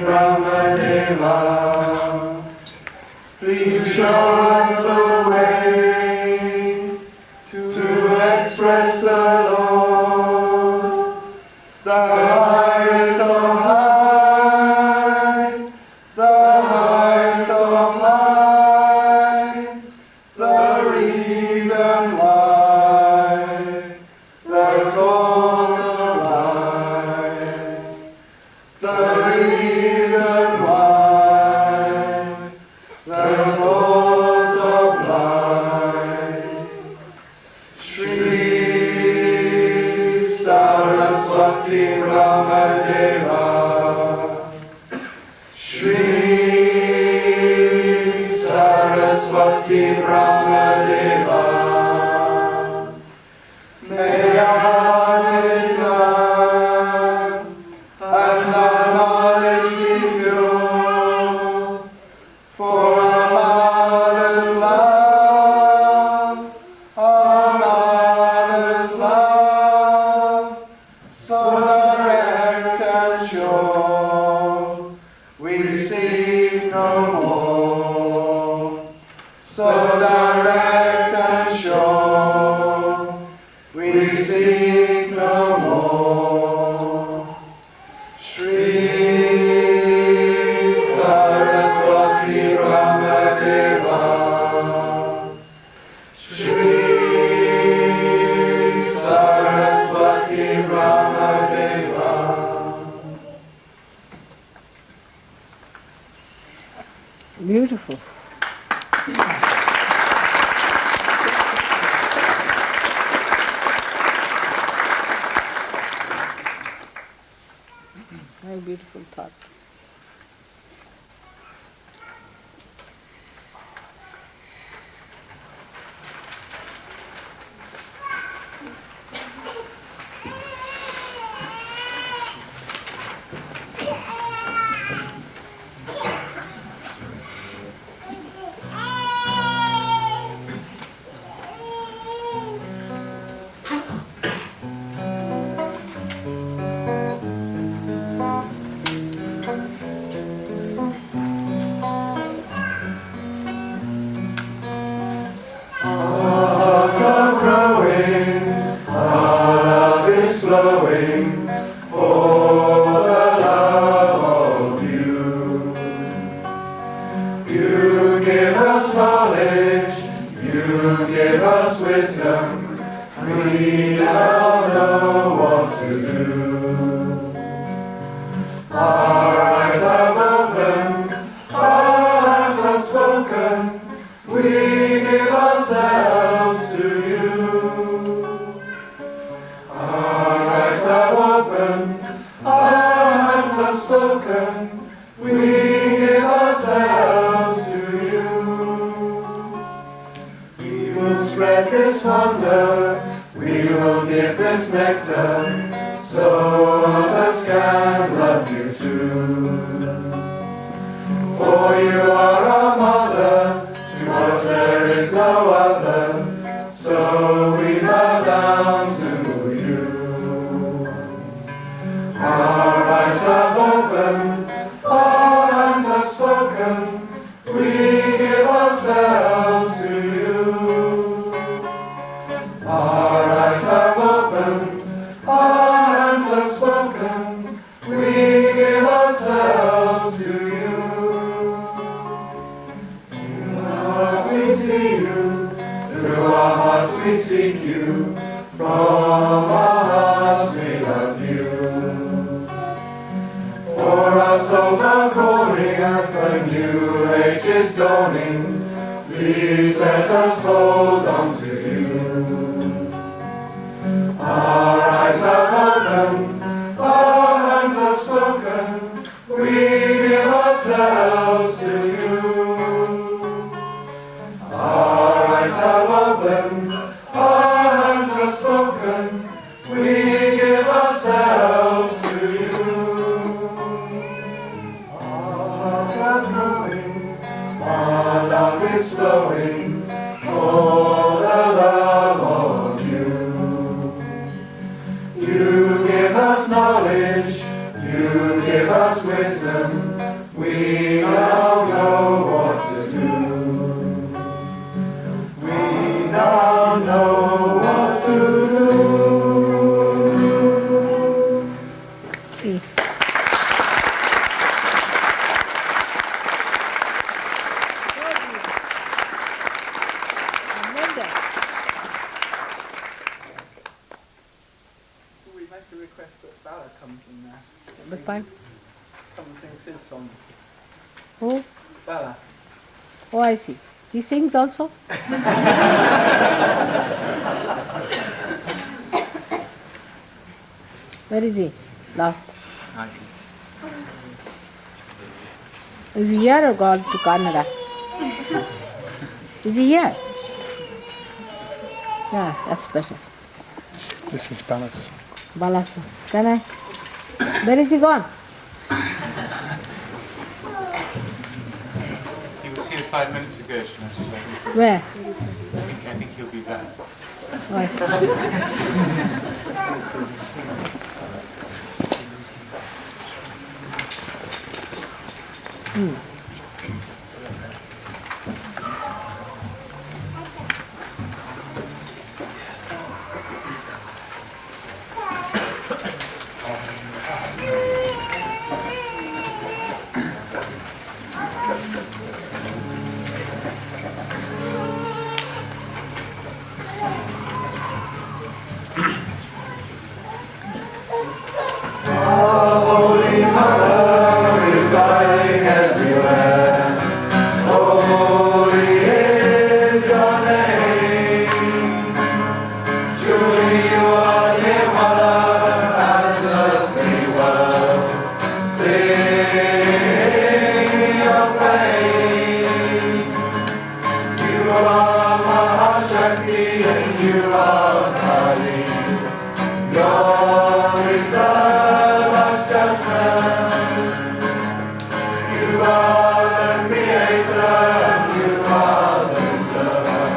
Brahmadeva. Please show us the way to express the Lord, the highest of high, the highest of high, the reason why, the cause of life, the reason why, the cause of life. Shri Saraswati Brahmadeva. Shri Saraswati Brahmadeva. May our desire and our knowledge be pure, for our mother's love, so direct and sure, we seek no more. So direct and sure, we seek no more. Shri Saraswati Brahmadeva. Shri Saraswati Brahmadeva. Beautiful. Very beautiful thought. Hearts are growing, our love is flowing, for the love of you. You give us knowledge, you give us wisdom, we now know what to do. Our eyes have opened, our hands have spoken, we give ourselves to you. Our eyes have opened, our hands have spoken, we give ourselves to you. We will spread this wonder, we will give this nectar, so others can love you too. For you are our mother, to us there is no other, so we bow down to you. Our eyes have opened, our hands have spoken, we give ourselves to you. Our eyes have opened, our hands have spoken, we give ourselves to you. We see you, through our hearts we seek you, from our hearts we love you. For our souls are calling as the new age is dawning, please let us hold on to you. Our eyes have opened, our hands have spoken, we give ourselves to you. Our eyes have opened, our hands have spoken, we give ourselves to you. Our hearts are growing, our love is flowing, for the love of you. You give us knowledge, you give us wisdom, We now know what to do. We now know what to do. See. We make a request that Bala comes and The fine. comes and sings his song. Oh, Bala. oh, I see. He sings also? Where is he? Lost. Is he here or gone to Canada? Is he here? Yeah, that's better. This is Balas. Balasa. Can I? Where is he gone? He was here 5 minutes ago, Shanashi. Where? I think he'll be back. Oh, I see. Our Holy Mother residing everywhere. Holy is your name. Truly you are dear Mother and the three worlds sing your fame. You are Mahashakti and you are Kali. Yours is the last judgment. You are the creator and you are the preserver.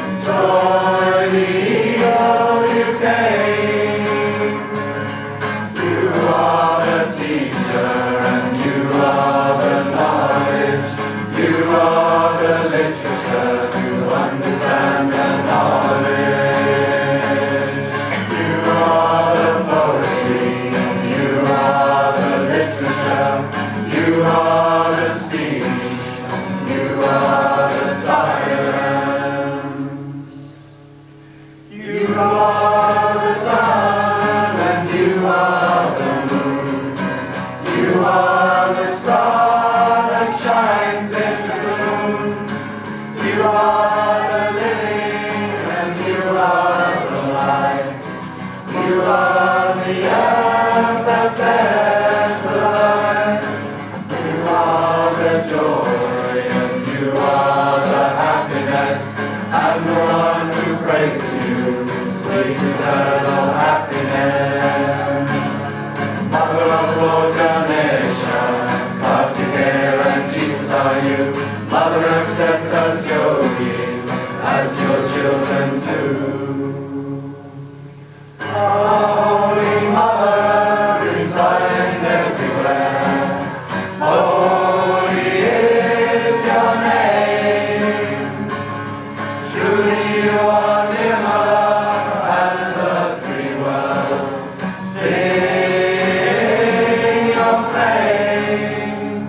Destroy the evil you came. You are the teacher and you are the knowledge. You are the literature to understand the knowledge. You are the poetry, you are the literature, you are the speech, you are the silence. You are the sun and you are the moon. You are the star that shines in the gloom. You are the living and you are the light. You are the earth that bears the light. You are the joy and you are the happiness. And the one who prays to you, sweet eternal happiness. Mother of Lord Ganesha, Kartikeya and Jesus are you. Mother, accept us yogis as your children too. Holy Mother resides everywhere. Holy is your name. Truly you are dear Mother and the three worlds sing your fame.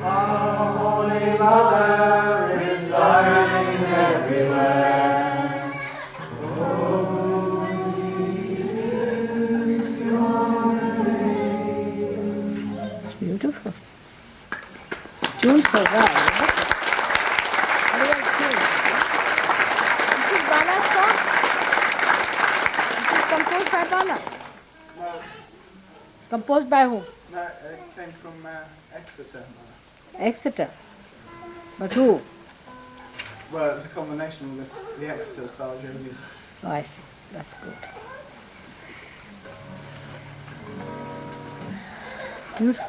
Our Holy Mother residing everywhere. It's beautiful. Tuned so well. Very well tuned. This is Bala's song? This is composed by Bala? No, Composed by whom? no, it came from Exeter. Exeter. But who? Well, it's a combination of the Exeter Sal yogis. Oh, I see. That's good. Beautiful.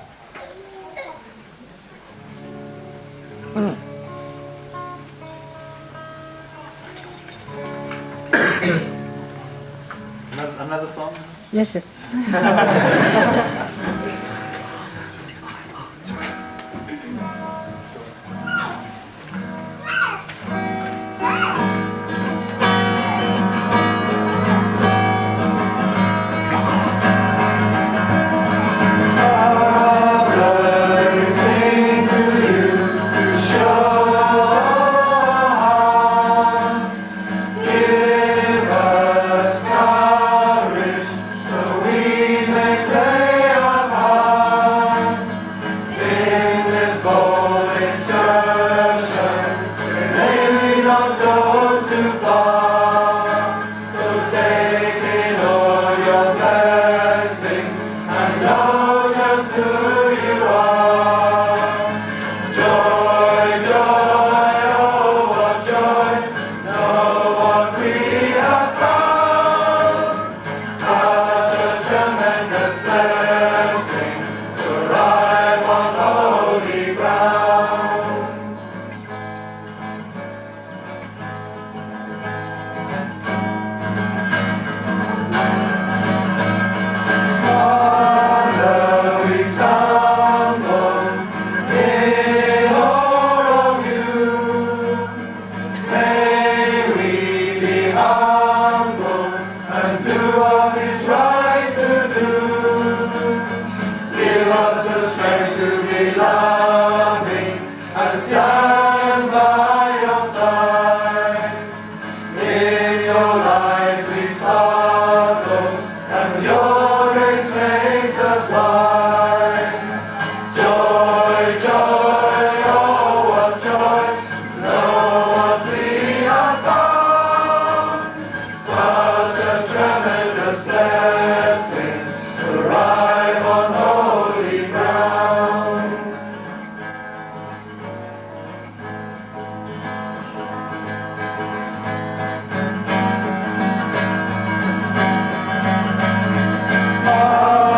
Another song? Yes, yes. and know just who you are. Joy, joy, oh what joy, know what we have found. Such a tremendous blessing to arrive on holy ground. Father, we stumble in awe of you. May we be humble and do what is right to do. Give us the strength to be loving and stand by your side. In your light we sparkle, and your grace makes us wise. Joy, joy, oh what joy, know what we have found. Such a tremendous blessing to arrive on holy ground.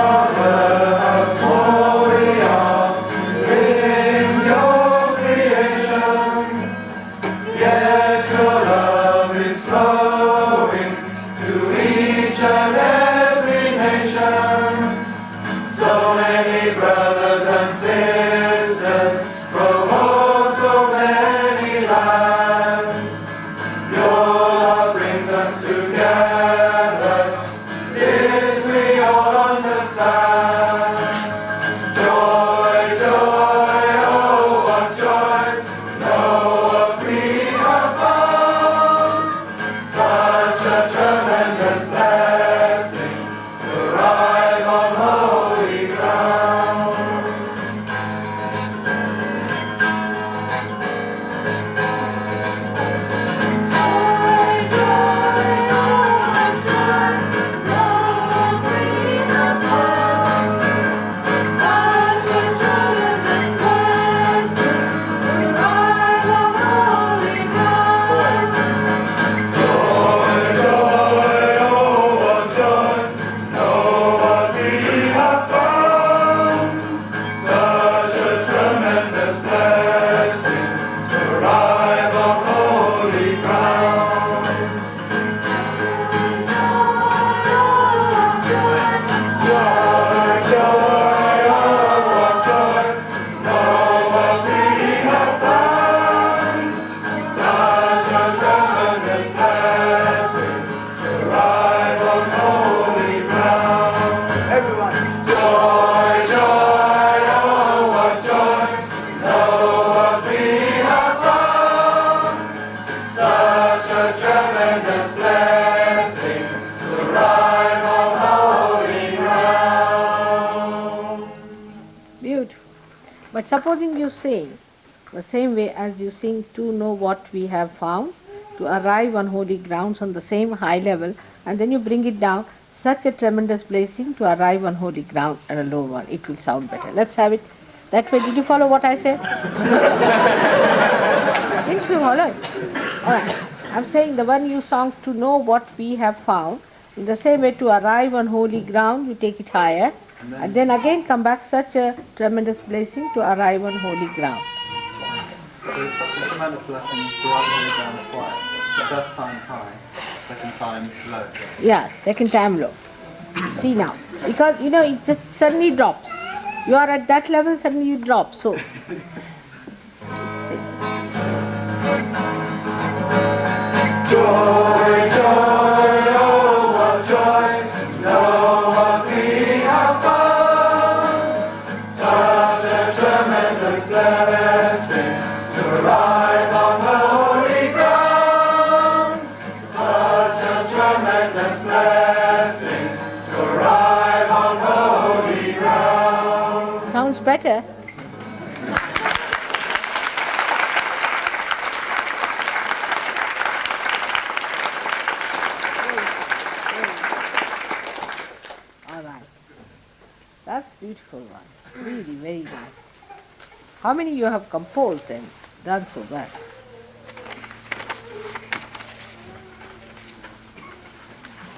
Marvelous what we are in your creation. Yet your love is flowing to each and every nation. So many brothers and sisters from oh so many lands. Your love brings us together. This we all understand. Joy, joy, oh what joy, know what we have found. Such a tremendous blessing to arrive on holy ground. But supposing you sing the same way as you sing to know what we have found, to arrive on holy grounds on the same high level, and then you bring it down, such a tremendous blessing to arrive on holy ground at a low one. It will sound better. Let's have it that way. Did you follow what I said? Didn't you follow it? All right. I'm saying the one you sung, to know what we have found, in the same way to arrive on holy ground, you take it higher, and then again come back, such a tremendous blessing to arrive on holy ground. So it's such a tremendous blessing to arrive on holy ground twice. The first time high, second time low. Yeah, second time low. See now, because you know it just suddenly drops. You are at that level, suddenly you drop. So, see. Joy, joy, oh what joy, know what we have found. Such a tremendous blessing to arrive on holy ground. Such a tremendous blessing to arrive on holy ground. Sounds better. That's beautiful one. Really very nice. How many you have composed and done so well?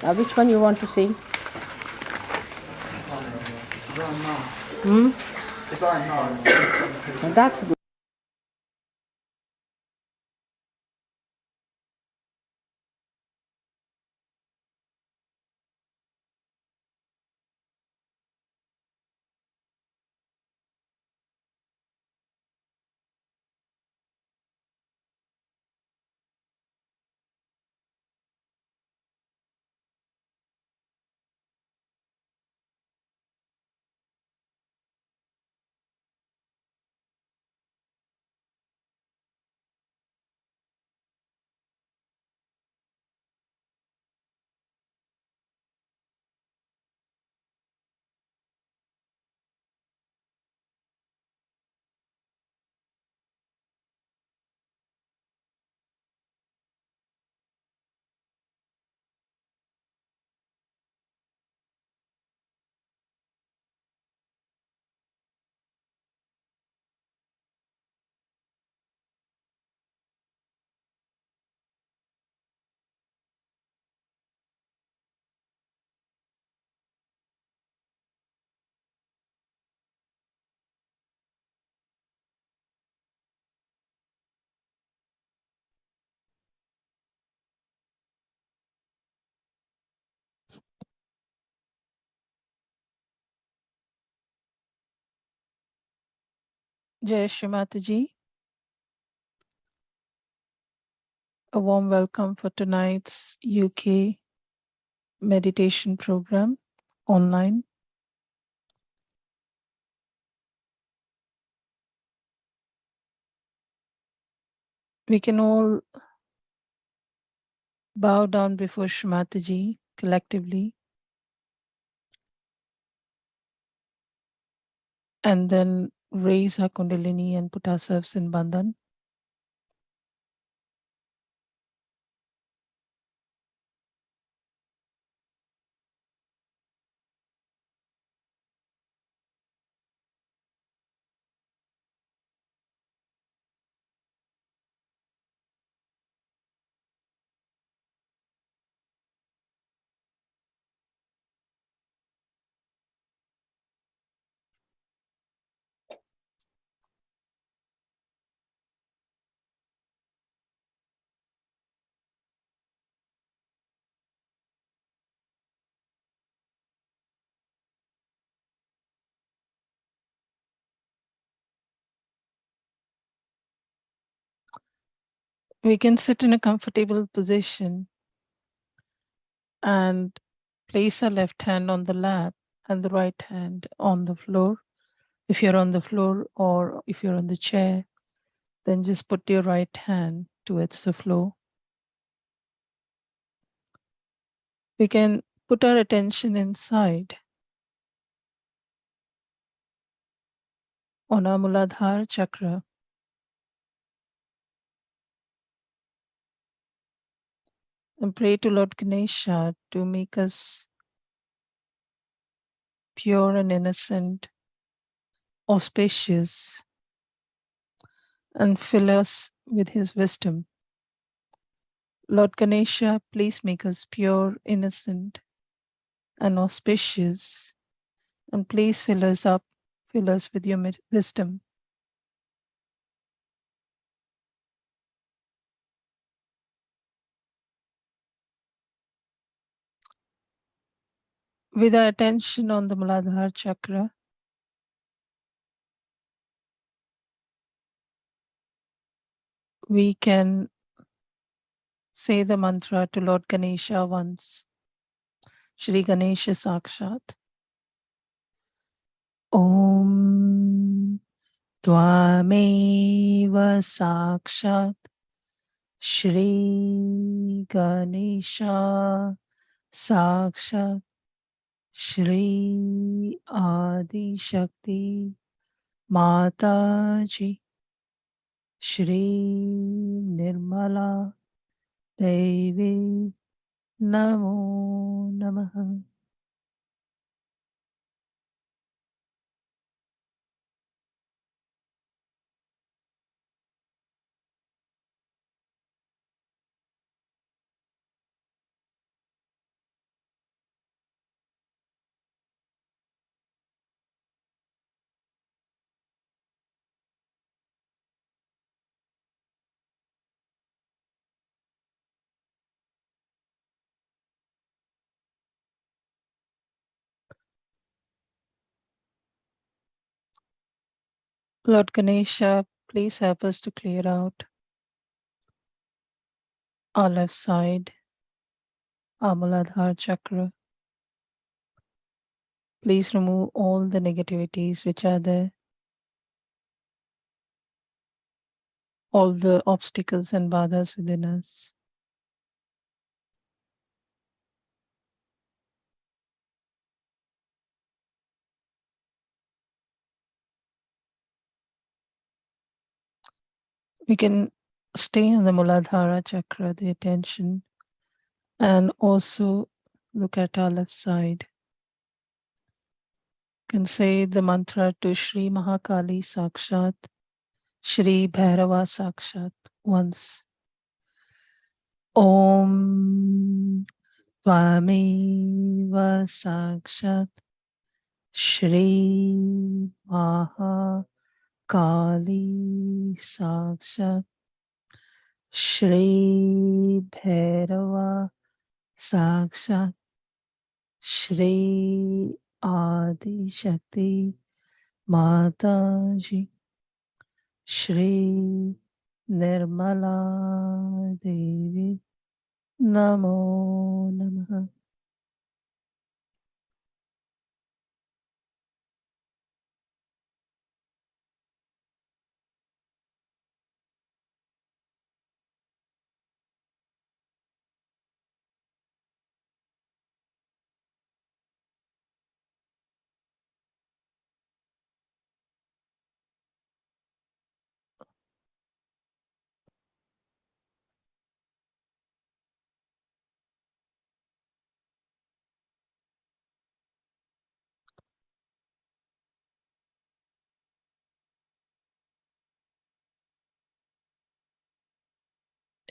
Now which one you want to sing? Hmm? If I know. Well, that's good. Jai Shri Mataji. A warm welcome for tonight's UK meditation program online. We can all bow down before Shri Mataji collectively and then raise our Kundalini and put ourselves in Bandhan. We can sit in a comfortable position and place our left hand on the lap and the right hand on the floor. If you're on the floor or if you're on the chair, then just put your right hand towards the floor. We can put our attention inside on our Muladhara chakra and pray to Lord Ganesha to make us pure and innocent, auspicious, and fill us with his wisdom. Lord Ganesha, please make us pure, innocent, and auspicious, and please fill us up, fill us with your wisdom. With our attention on the Muladhara chakra, we can say the mantra to Lord Ganesha once. Shri Ganesha Sakshat. Om Tvameva Sakshat Shri Ganesha Sakshat Shri Adi Shakti Mataji Shri Nirmala Devi Namo Namaha. Lord Ganesha, please help us to clear out our left side, our Muladhara chakra. Please remove all the negativities which are there, all the obstacles and badhas within us. We can stay on the Muladhara chakra, the attention, and also look at our left side. Can say the mantra to Shri Mahakali Sakshat, Shri Bhairava Sakshat once. Om Tvameva Sakshat Shri Mahakali Sakshat Shri Bhairava Sakshat Shri Adi Shakti Mataji Shri Nirmala Devi Namo Namaha.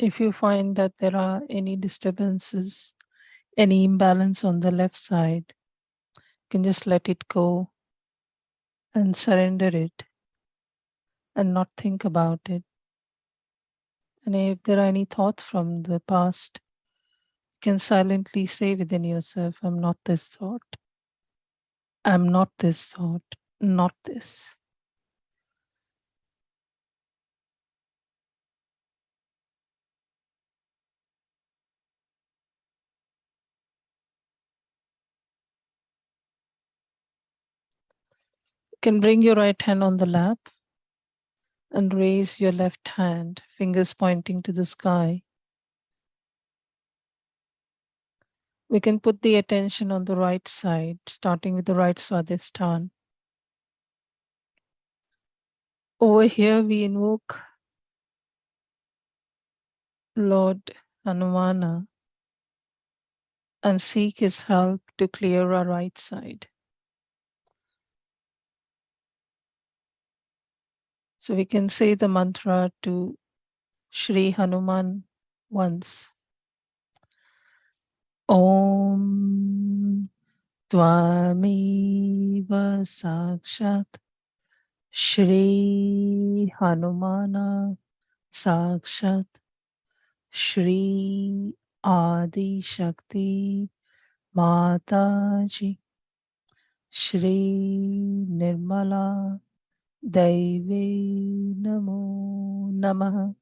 If you find that there are any disturbances, any imbalance on the left side, you can just let it go and surrender it and not think about it. And if there are any thoughts from the past, you can silently say within yourself, I'm not this thought. I'm not this thought, not this. You can bring your right hand on the lap and raise your left hand, fingers pointing to the sky. We can put the attention on the right side, starting with the right Swadhisthana. Over here, we invoke Lord Hanumana and seek his help to clear our right side. So we can say the mantra to Shri Hanuman once. Om Tvameva Sakshat Shri Hanumana Sakshat Shri Adi Shakti Mataji Shri Nirmala Devi Namo Namaha.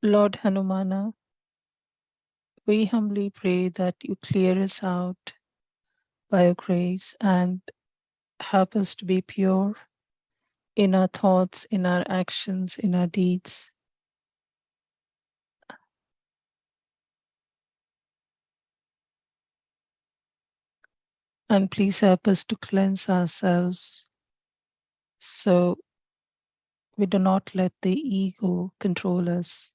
Lord Hanumana, we humbly pray that you clear us out by your grace and help us to be pure in our thoughts, in our actions, in our deeds. And please help us to cleanse ourselves so we do not let the ego control us.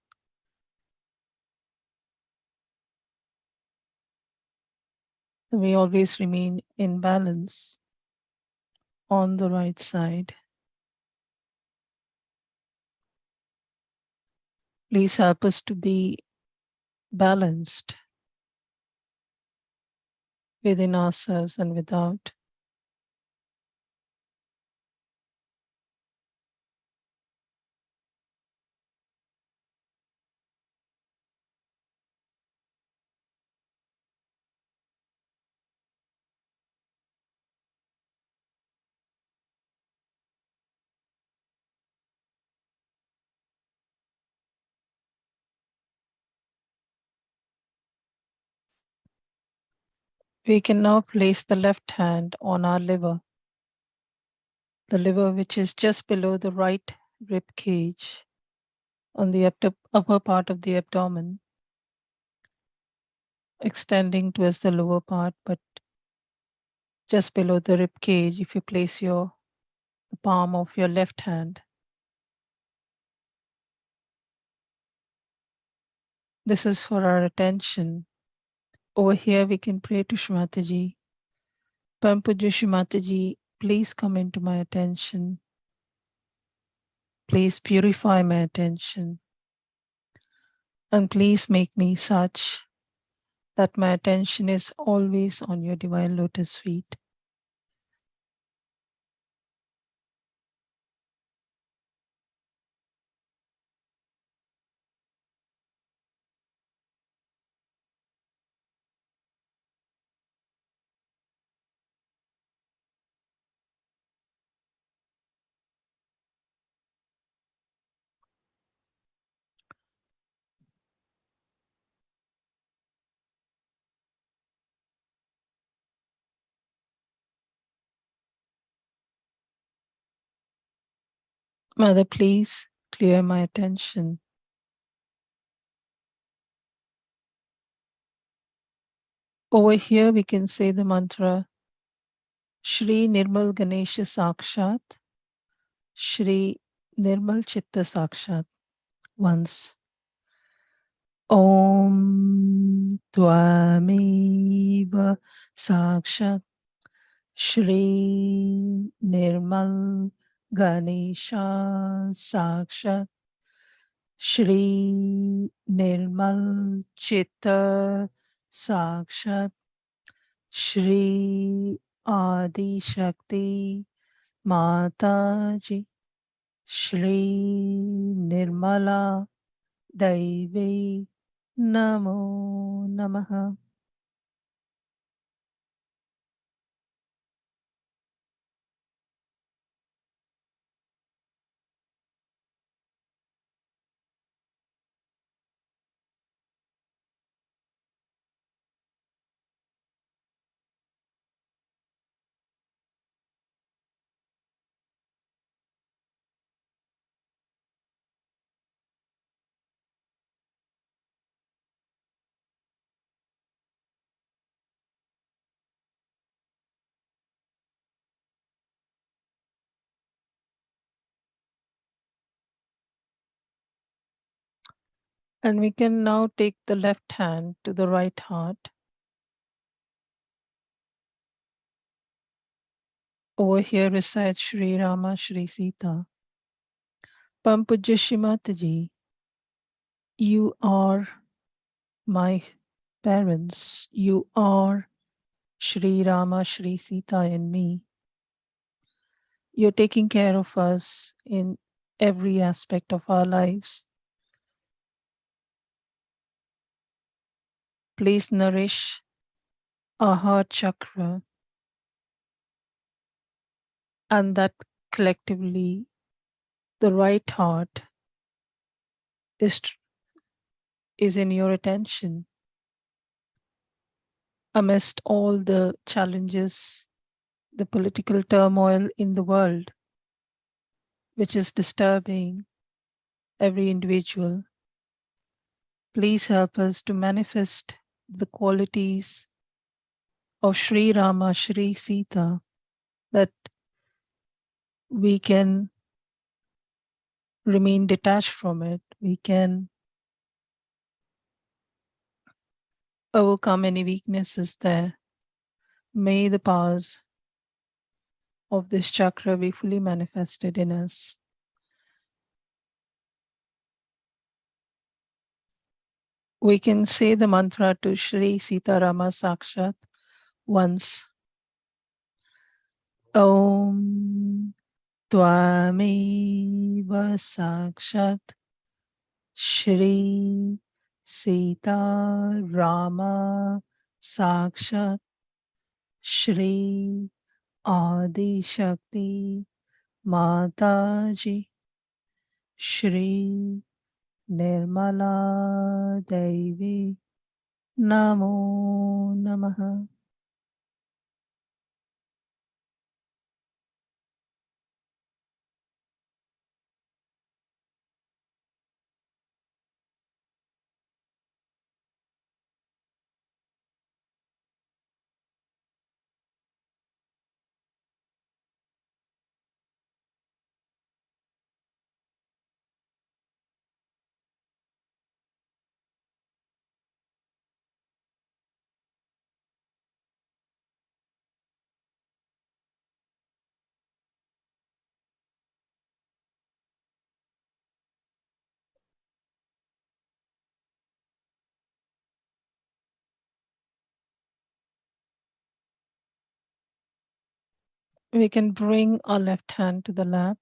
We always remain in balance on the right side. Please help us to be balanced within ourselves and without. We can now place the left hand on our liver, the liver which is just below the right rib cage on the upper part of the abdomen, extending towards the lower part, but just below the rib cage. If you place the palm of your left hand, this is for our attention. Over here, we can pray to Shri Mataji. Param Pujya Shri Mataji, please come into my attention. Please purify my attention. And please make me such that my attention is always on your divine lotus feet. Mother, please clear my attention. Over here, we can say the mantra Shri Nirmal Ganesha Sakshat, Shri Nirmal Chitta Sakshat. Once. Om Tvameva Sakshat Shri Nirmal Ganesha Sakshat Shri Nirmal Chitta Sakshat Shri Adi Shakti Mataji Shri Nirmala Daivi Namo Namaha. And we can now take the left hand to the right heart. Over here recite Shri Rama, Shri Sita. Param Pujya Shri Mataji, you are my parents. You are Shri Rama, Shri Sita and me. You're taking care of us in every aspect of our lives. Please nourish our heart chakra, and that collectively the right heart is in your attention. Amidst all the challenges, the political turmoil in the world, which is disturbing every individual, please help us to manifest the qualities of Sri Rama, Sri Sita, that we can remain detached from it. We can overcome any weaknesses there. May the powers of this chakra be fully manifested in us. We can say the mantra to Shri Sita Rama Sakshat once. Om Tvameva Sakshat Shri Sita Rama Sakshat Shri Adi Shakti Mataji Shri Nirmala Devi Namo Namaha. We can bring our left hand to the lap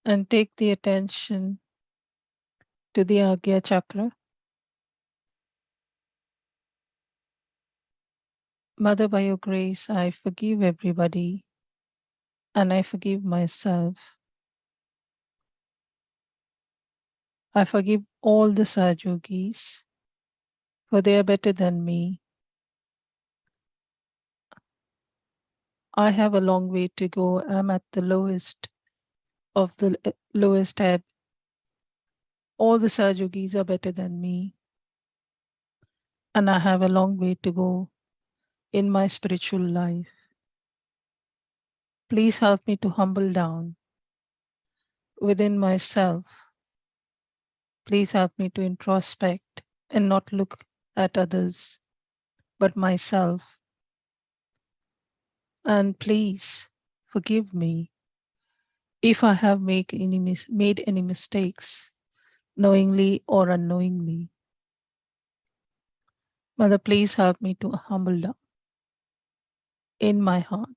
and take the attention to the Agya chakra. Mother, by your grace, I forgive everybody and I forgive myself. I forgive all the Sahaja-yogis, for they are better than me. I have a long way to go. I'm at the lowest of the lowest ebb. All the Sahaja-yogis are better than me, and I have a long way to go in my spiritual life. Please help me to humble down within myself. Please help me to introspect and not look at others, but myself. And please forgive me if I have made any mistakes, knowingly or unknowingly. Mother, please help me to humble down in my heart.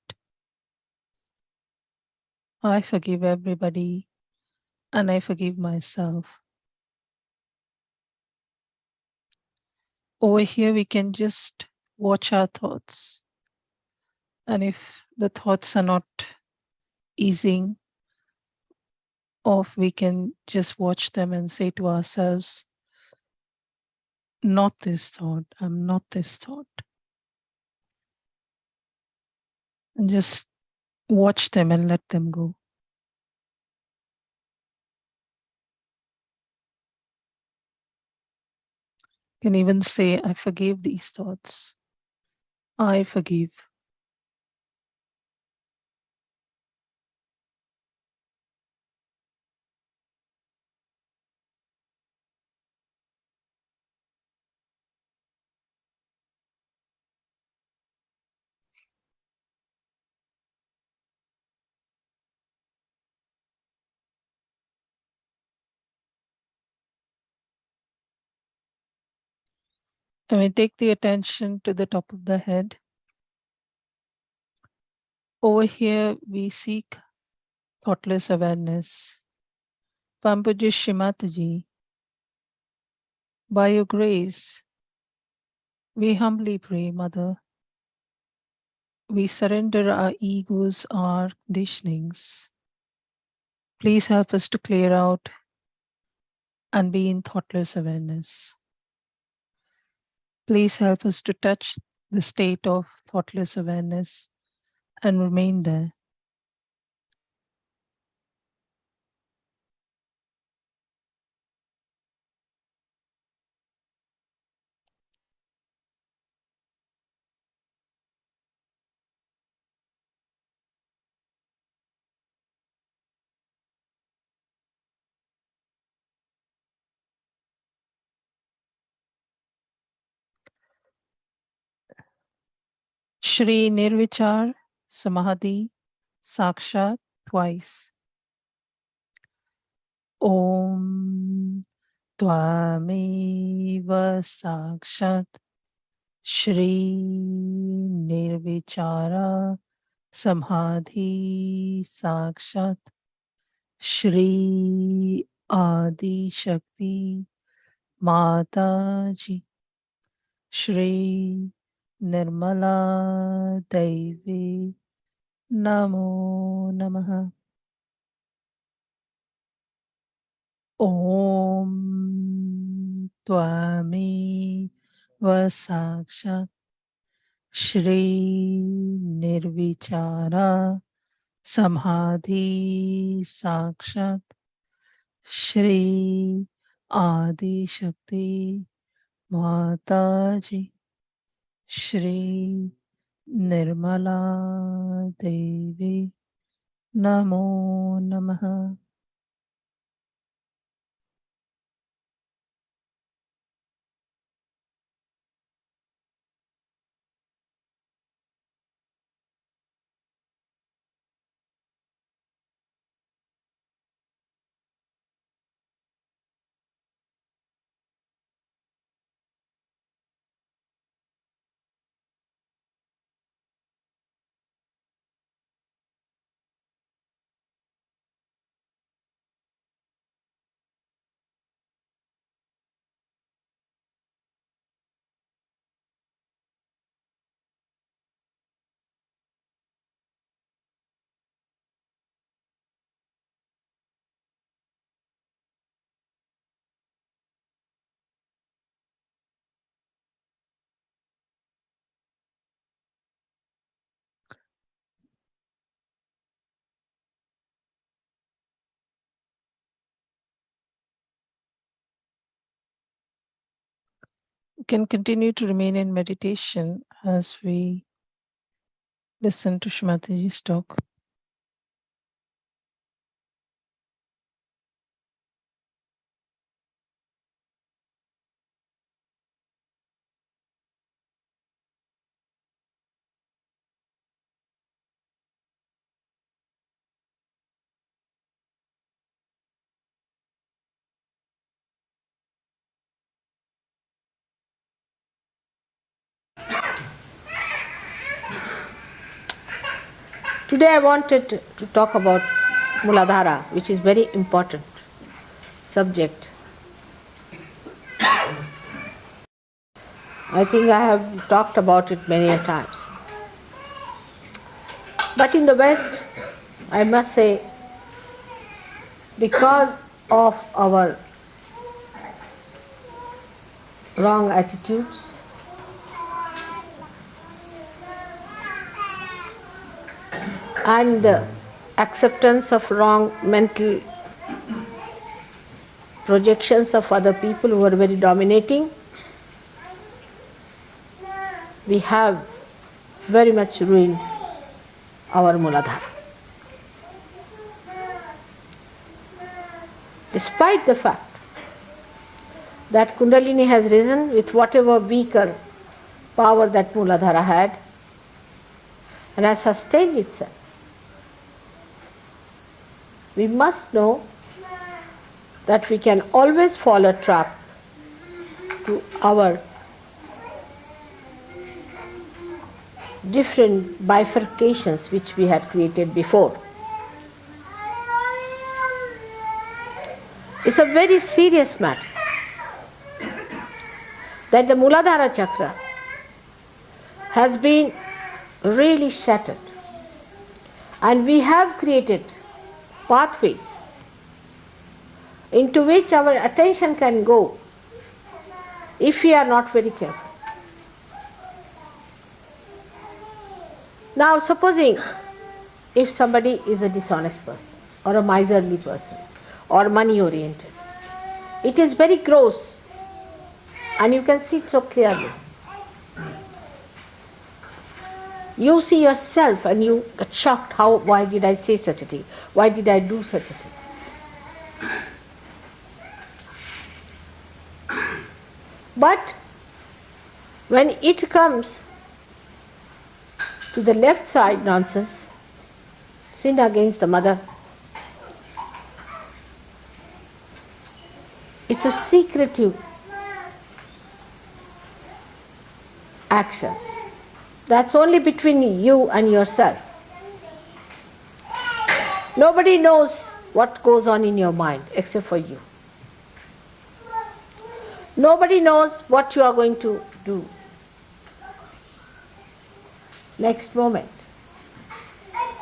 I forgive everybody and I forgive myself. Over here, we can just watch our thoughts. And if the thoughts are not easing off, we can just watch them and say to ourselves, not this thought, I'm not this thought. And just watch them and let them go. You can even say, I forgive these thoughts. I forgive. And we take the attention to the top of the head. Over here, we seek thoughtless awareness. Pampaji Shrimataji, by your grace, we humbly pray, Mother, we surrender our egos, our conditionings. Please help us to clear out and be in thoughtless awareness. Please help us to touch the state of thoughtless awareness and remain there. Shri Nirvichar Samadhi Sakshat twice. Om Tvameva Sakshat Shri Nirvichara Samadhi Sakshat Shri Adi Shakti Mataji Shri Nirmala Devi Namo Namaha. Om Tvami Vasakshat Shri Nirvichara Samadhi Sakshat Shri Adi Shakti Mataji Shri Nirmala Devi Namo Namaha. can continue to remain in meditation as we listen to Shrimatiji's talk. Today I wanted to talk about Muladhara, which is very important subject. I think I have talked about it many a times. But in the West, I must say, because of our wrong attitudes, and acceptance of wrong mental projections of other people who are very dominating, we have very much ruined our Muladhara. Despite the fact that Kundalini has risen with whatever weaker power that Muladhara had and has sustained itself, we must know that we can always fall a trap to our different bifurcations which we had created before. It's a very serious matter that the Muladhara chakra has been really shattered, and we have created pathways into which our attention can go if we are not very careful. Now, supposing if somebody is a dishonest person or a miserly person or money oriented, it is very gross and you can see it so clearly. You see yourself and you get shocked, why did I say such a thing? Why did I do such a thing? But when it comes to the left side nonsense, sin against the mother, it's a secretive action. That's only between you and yourself. Nobody knows what goes on in your mind except for you. Nobody knows what you are going to do next moment,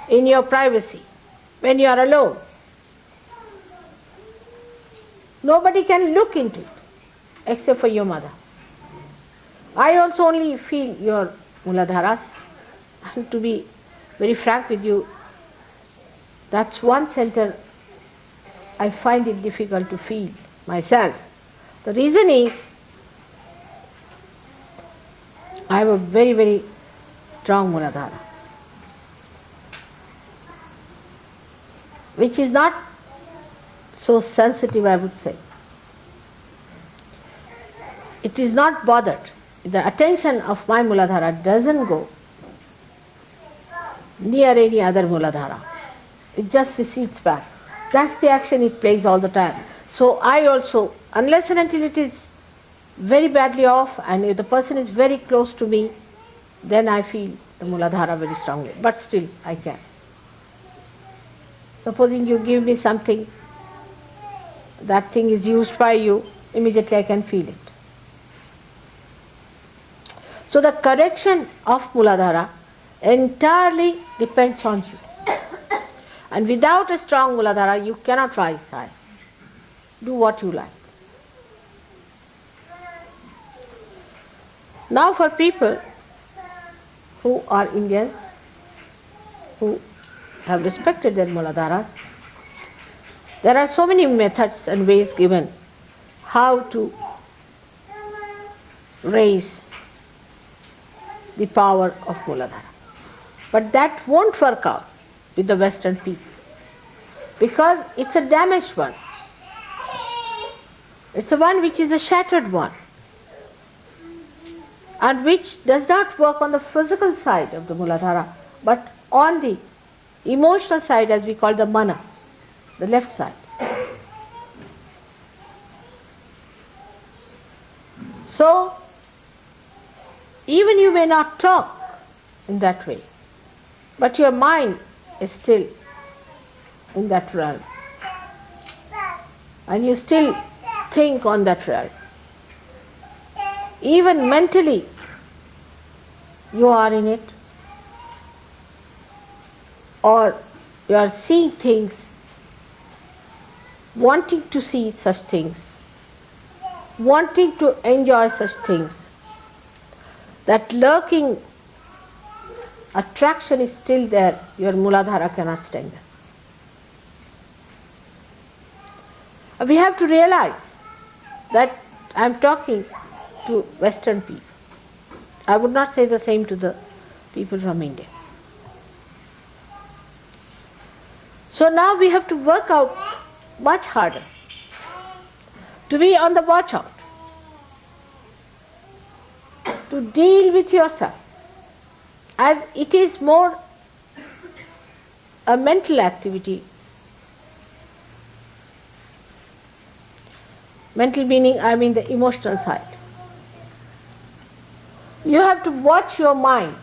in your privacy, when you are alone. Nobody can look into it except for your mother. I also only feel your Muladharas, and to be very frank with you, that's one center I find it difficult to feel myself. The reason is, I have a very, very strong Muladhara, which is not so sensitive, I would say. It is not bothered. The attention of my Muladhara doesn't go near any other Muladhara. It just recedes back. That's the action it plays all the time. So I also, unless and until it is very badly off and if the person is very close to me, then I feel the Muladhara very strongly. But still I can. Supposing you give me something, that thing is used by you, immediately I can feel it. So the correction of Muladhara entirely depends on you. And without a strong Muladhara, you cannot rise high. Do what you like. Now for people who are Indians, who have respected their Muladharas, there are so many methods and ways given how to raise the power of Muladhara. But that won't work out with the Western people, because it's a damaged one. It's a one which is a shattered one, and which does not work on the physical side of the Muladhara, but on the emotional side, as we call the mana, the left side. So, even you may not talk in that way, but your mind is still in that realm, and you still think on that realm. Even mentally, you are in it, or you are seeing things, wanting to see such things, wanting to enjoy such things. That lurking attraction is still there, your Muladhara cannot stand it. We have to realize that I am talking to Western people. I would not say the same to the people from India. So now we have to work out much harder to be on the watch out, to deal with yourself, as it is more a mental activity. Mental meaning, I mean the emotional side. You have to watch your mind.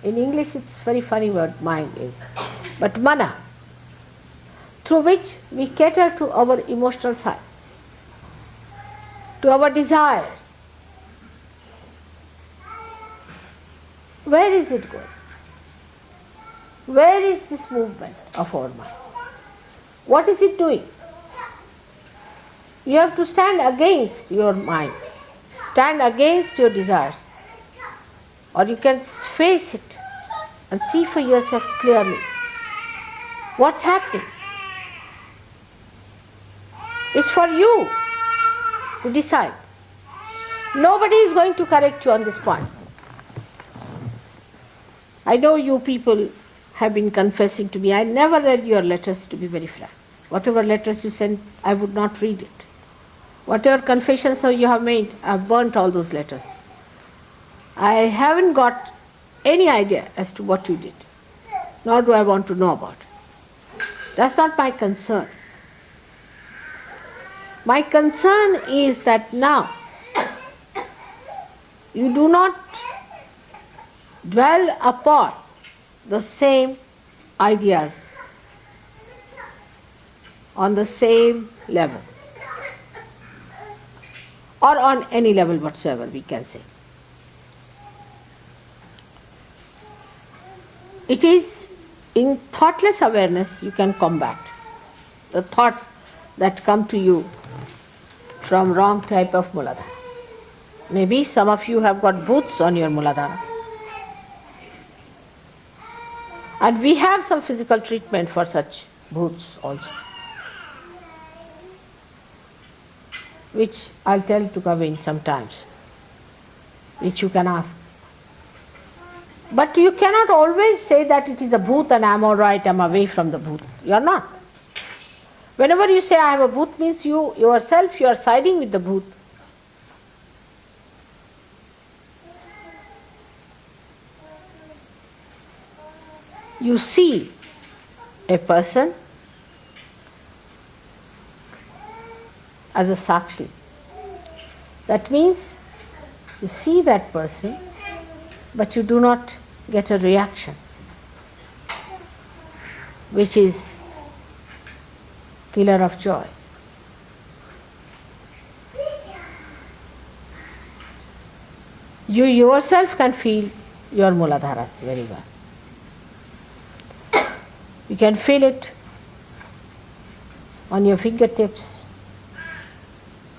In English it's very funny word, mind is. But mana, through which we cater to our emotional side, to our desires. Where is it going? Where is this movement of our mind? What is it doing? You have to stand against your mind, stand against your desires, or you can face it and see for yourself clearly what's happening. It's for you to decide. Nobody is going to correct you on this point. I know you people have been confessing to me. I never read your letters, to be very frank. Whatever letters you sent, I would not read it. Whatever confessions you have made, I've burnt all those letters. I haven't got any idea as to what you did, nor do I want to know about it. That's not my concern. My concern is that now you do not dwell upon the same ideas on the same level, or on any level whatsoever, we can say. It is in thoughtless awareness you can combat the thoughts that come to you from wrong type of Muladhara. Maybe some of you have got booths on your Muladhara. And we have some physical treatment for such booths also, which I'll tell to Kavin sometimes, which you can ask. But you cannot always say that it is a booth and I'm all right, I'm away from the booth. You are not. Whenever you say I have a booth, means you yourself, you are siding with the booth. You see a person as a sakshi. That means you see that person, but you do not get a reaction, which is killer of joy. You yourself can feel your Muladharas very well. You can feel it on your fingertips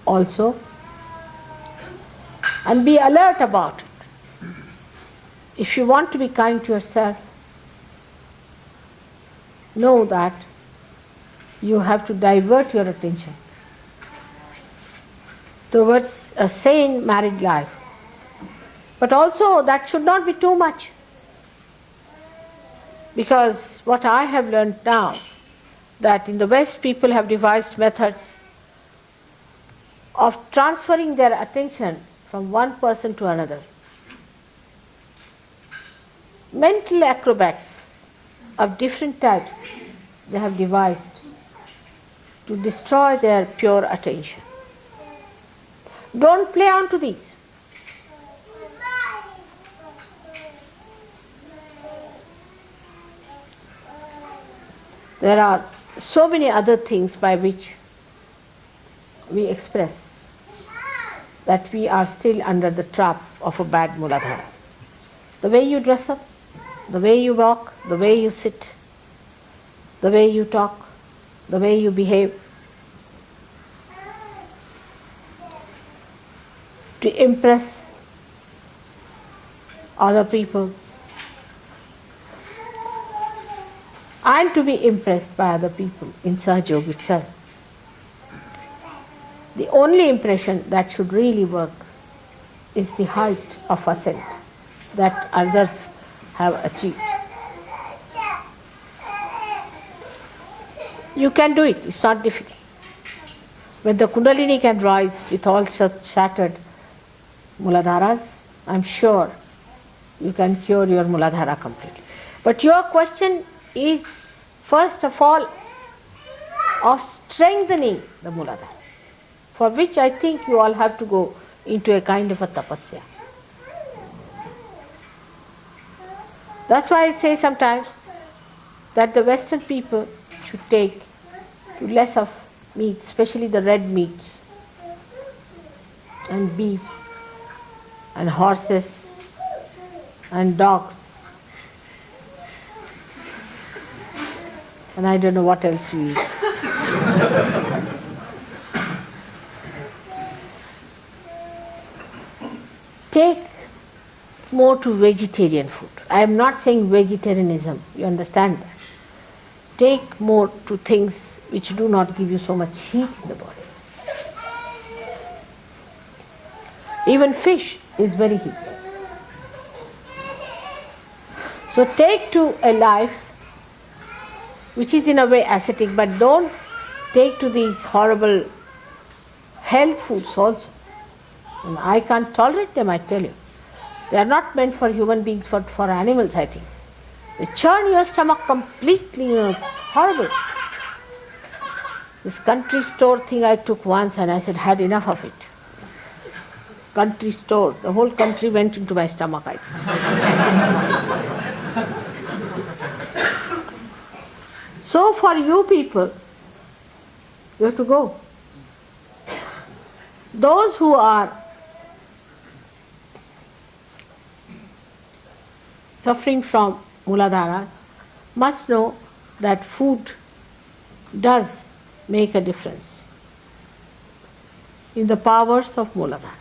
also, and be alert about it. If you want to be kind to yourself, know that you have to divert your attention towards a sane married life. But also that should not be too much. Because what I have learned now, that in the West people have devised methods of transferring their attention from one person to another. Mental acrobats of different types they have devised to destroy their pure attention. Don't play on to these. There are so many other things by which we express that we are still under the trap of a bad Muladhara. The way you dress up, the way you walk, the way you sit, the way you talk, the way you behave, to impress other people and to be impressed by other people in Sahaja Yoga itself. The only impression that should really work is the height of ascent that others have achieved. You can do it, it's not difficult. When the Kundalini can rise with all such shattered Muladharas, I'm sure you can cure your Muladhara completely. But your question is first of all of strengthening the Muladhara, for which I think you all have to go into a kind of a tapasya. That's why I say sometimes that the Western people should take to less of meat, especially the red meats and beefs and horses and dogs and I don't know what else we eat. Take more to vegetarian food. I am not saying vegetarianism, you understand that. Take more to things which do not give you so much heat in the body. Even fish is very heaty. So take to a life which is in a way ascetic, but don't take to these horrible hell foods also. And I can't tolerate them, I tell you. They are not meant for human beings, for animals, I think. They churn your stomach completely, it's horrible. This country store thing I took once and I said, had enough of it. Country store, the whole country went into my stomach, I think. So for you people, you have to go. Those who are suffering from Muladhara must know that food does make a difference in the powers of Muladhara.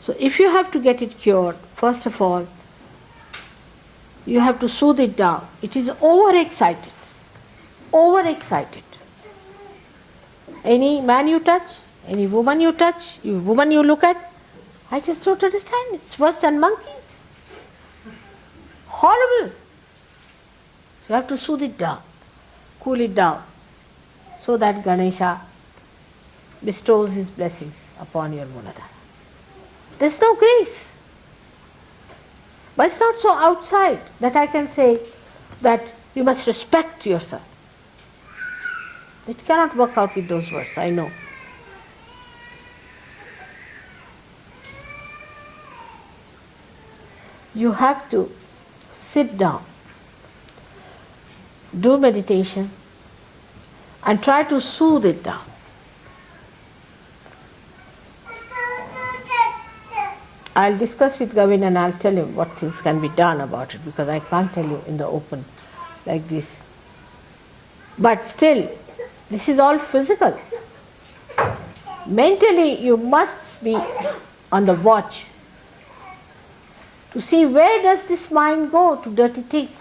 So if you have to get it cured, first of all, you have to soothe it down. It is overexcited. Overexcited. Any man you touch, any woman you touch, woman you look at, I just don't understand. It's worse than monkeys. Horrible. You have to soothe it down, cool it down, so that Ganesha bestows his blessings upon your Muladhara. There's no grace. But it's not so outside that I can say that you must respect yourself. It cannot work out with those words, I know. You have to sit down, do meditation, and try to soothe it down. I'll discuss with Gavin and I'll tell him what things can be done about it, because I can't tell you in the open like this. But still, this is all physical. Mentally, you must be on the watch to see where does this mind go to dirty things.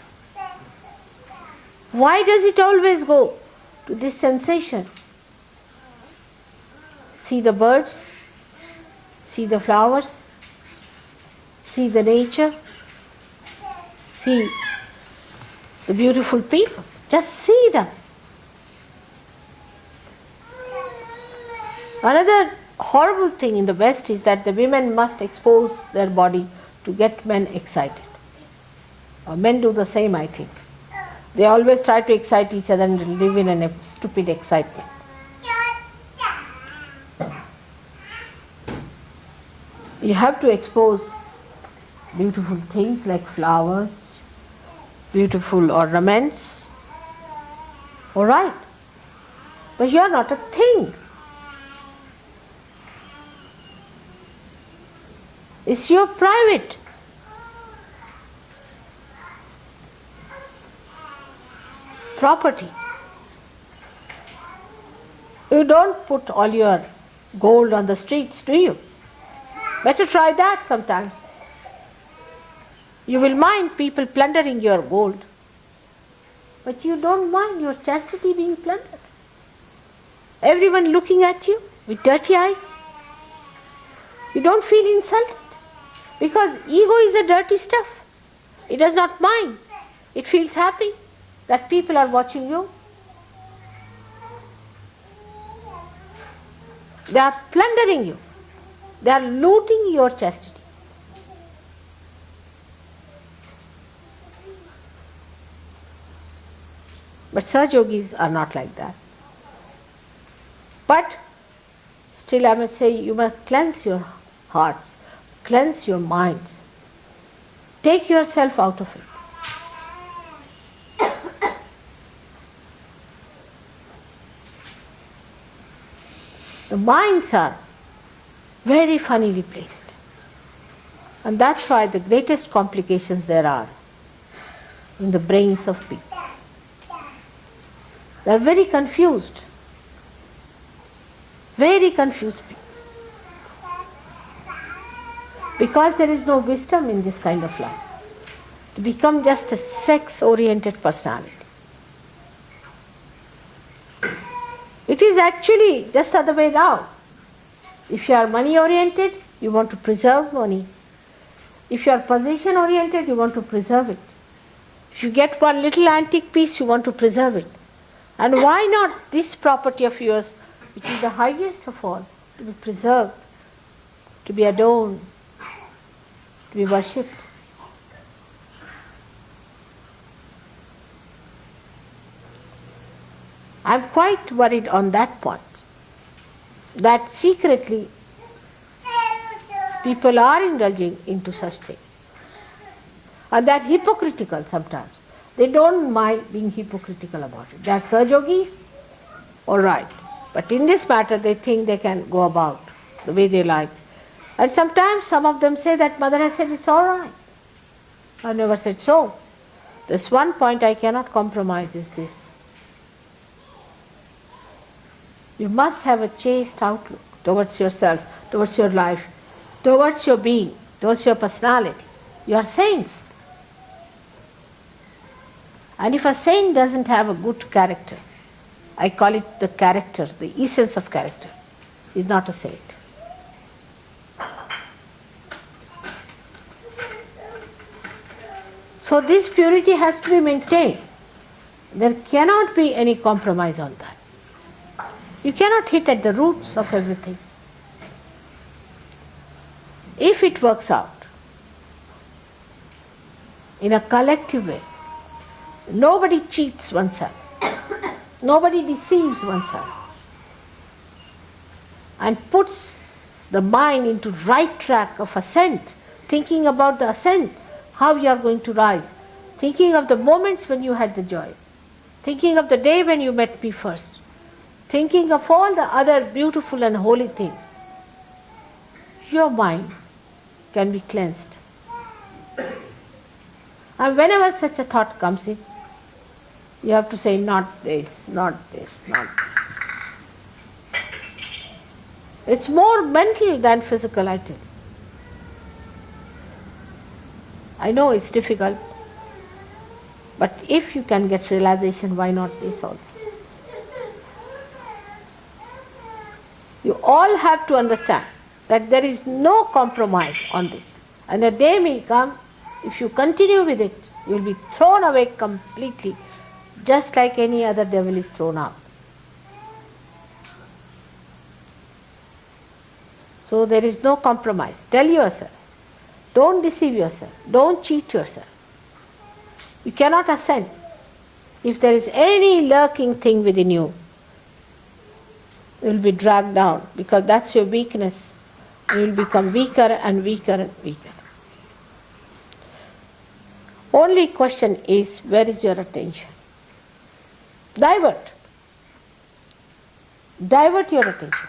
Why does it always go to this sensation? see the birds, see the flowers, see the nature, see the beautiful people. Just see them. Another horrible thing in the West is that the women must expose their body to get men excited. Men do the same, I think. They always try to excite each other and live in a stupid excitement. You have to expose beautiful things like flowers, beautiful ornaments. All right. But you are not a thing. It's your private. Property. You don't put all your gold on the streets, do you? Better try that sometimes. You will mind people plundering your gold, but you don't mind your chastity being plundered. Everyone looking at you with dirty eyes. You don't feel insulted because ego is a dirty stuff. It does not mind. It feels happy that people are watching you. They are plundering you. They are looting your chastity. But Sahaja Yogis are not like that. But still I must say, you must cleanse your hearts, cleanse your minds. Take yourself out of it. The minds are very funnily placed. And that's why the greatest complications there are in the brains of people. They are very confused. Very confused people. Because there is no wisdom in this kind of life. To become just a sex-oriented personality. It is actually just the other way round. If you are money-oriented, you want to preserve money. If you are possession-oriented, you want to preserve it. If you get one little antique piece, you want to preserve it. And why not this property of yours, which is the highest of all, to be preserved, to be adorned, to be worshipped? I am quite worried on that point, that secretly people are indulging into such things. And they are hypocritical sometimes. They don't mind being hypocritical about it. They are Sahaja Yogis, all right. But in this matter they think they can go about the way they like. And sometimes some of them say that Mother has said it's all right. I never said so. This one point I cannot compromise is this. You must have a chaste outlook towards yourself, towards your life, towards your being, towards your personality. You are saints. And if a saint doesn't have a good character, I call it the character, the essence of character, is not a saint. So this purity has to be maintained. There cannot be any compromise on that. You cannot hit at the roots of everything. If it works out in a collective way, nobody cheats oneself, nobody deceives oneself, and puts the mind into right track of ascent, thinking about the ascent, how you are going to rise, thinking of the moments when you had the joys, thinking of the day when you met me first, thinking of all the other beautiful and holy things. Your mind can be cleansed. And whenever such a thought comes in, you have to say, not this, not this, not this. It's more mental than physical, I tell you. I know it's difficult, but if you can get realization, why not this also? You all have to understand that there is no compromise on this. And a day may come, if you continue with it, you will be thrown away completely, just like any other devil is thrown out. So there is no compromise. Tell yourself. Don't deceive yourself. Don't cheat yourself. You cannot ascend. If there is any lurking thing within you, you will be dragged down, because that's your weakness. You will become weaker and weaker and weaker. Only question is, where is your attention? Divert. Divert your attention.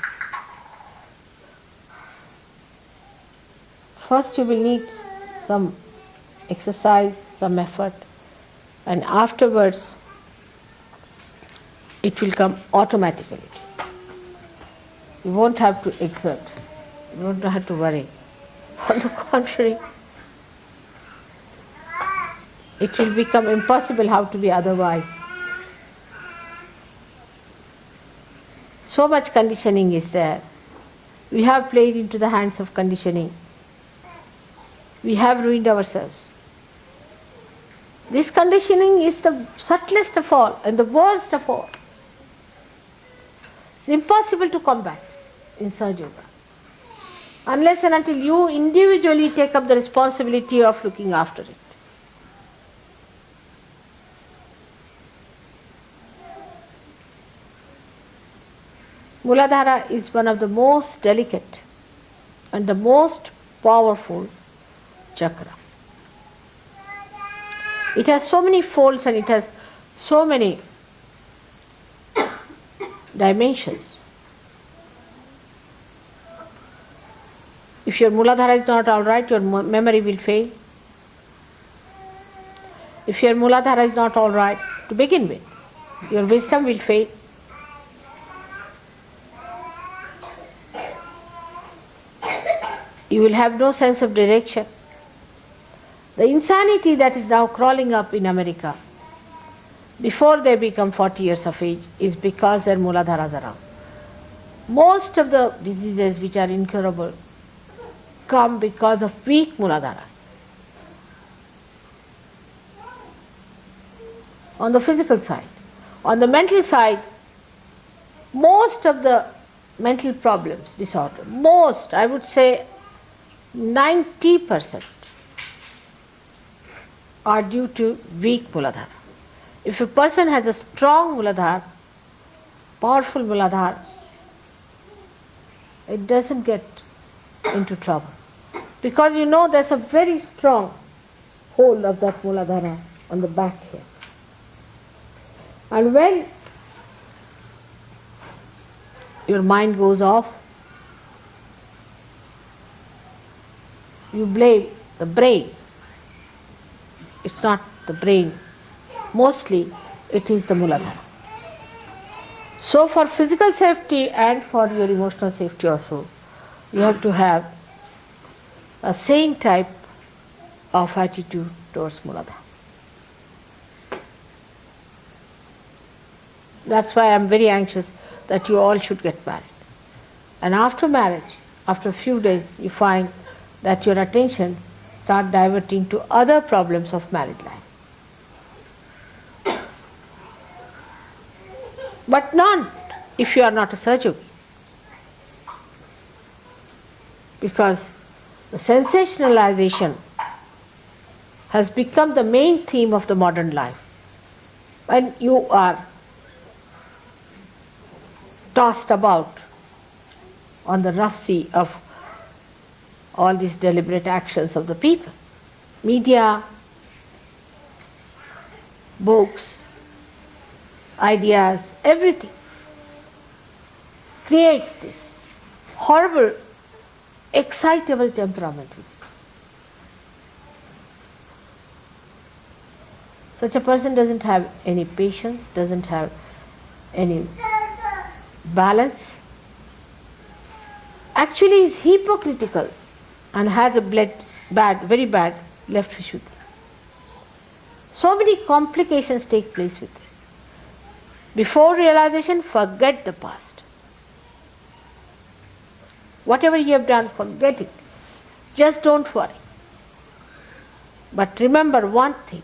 First you will need some exercise, some effort, and afterwards it will come automatically. You won't have to exert. You won't have to worry. On the contrary, it will become impossible how to be otherwise. So much conditioning is there. We have played into the hands of conditioning. We have ruined ourselves. This conditioning is the subtlest of all and the worst of all. It's impossible to combat in Sahaja Yoga, unless and until you individually take up the responsibility of looking after it. Muladhara is one of the most delicate and the most powerful chakra. It has so many folds and it has so many dimensions. If your Muladhara is not all right, your memory will fail. If your Muladhara is not all right to begin with, your wisdom will fail. You will have no sense of direction. The insanity that is now crawling up in America before they become 40 years of age is because their Muladharas are out. Most of the diseases which are incurable come because of weak Muladharas. On the physical side. On the mental side, most of the mental problems, disorder, most, I would say 90% are due to weak Muladhara. If a person has a strong Muladhara, powerful Muladhara, it doesn't get into trouble. Because you know there's a very strong hold of that Muladhara on the back here. And when your mind goes off, you blame the brain. It's not the brain. Mostly it is the Muladhara. So for physical safety and for your emotional safety also, you have to have a sane type of attitude towards Muladhara. That's why I'm very anxious that you all should get married. And after marriage, after a few days, you find that your attention start diverting to other problems of married life. But not if you are not a Sahaja Yogi. Because the sensationalization has become the main theme of the modern life. When you are tossed about on the rough sea of all these deliberate actions of the people. Media, books, ideas, everything creates this horrible, excitable temperament. Such a person doesn't have any patience, doesn't have any balance, actually is hypocritical and has a very bad left Vishuddhi. So many complications take place with this. Before realization, forget the past. Whatever you have done, forget it. Just don't worry. But remember one thing,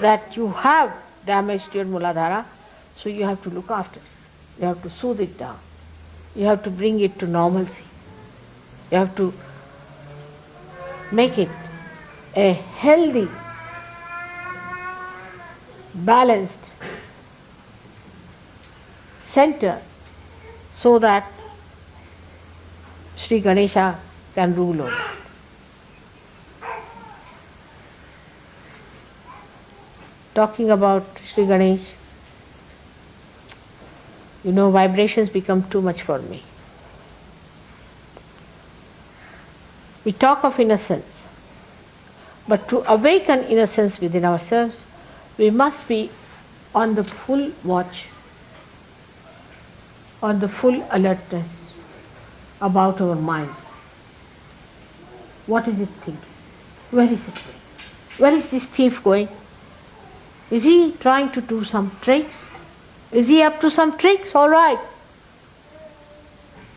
that you have damaged your Muladhara, so you have to look after it. You have to soothe it down. You have to bring it to normalcy. You have to make it a healthy, balanced center so that Sri Ganesha can rule over. Talking about Sri Ganesh, vibrations become too much for me. We talk of innocence, but to awaken innocence within ourselves, we must be on the full watch, on the full alertness about our minds. What is it thinking? Where is it going? Where is this thief going? Is he trying to do some tricks? Is he up to some tricks? All right.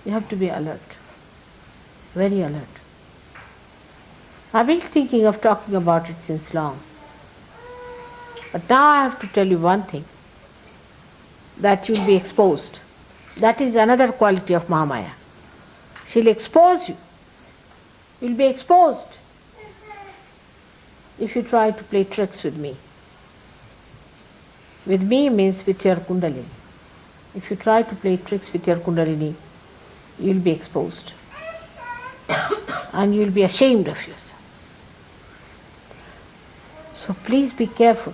You have to be alert, very alert. I've been thinking of talking about it since long. But now I have to tell you one thing, that you'll be exposed. That is another quality of Mahamaya. She'll expose you. You'll be exposed if you try to play tricks with me. With me means with your Kundalini. If you try to play tricks with your Kundalini, you'll be exposed. And you'll be ashamed of yourself. So please be careful,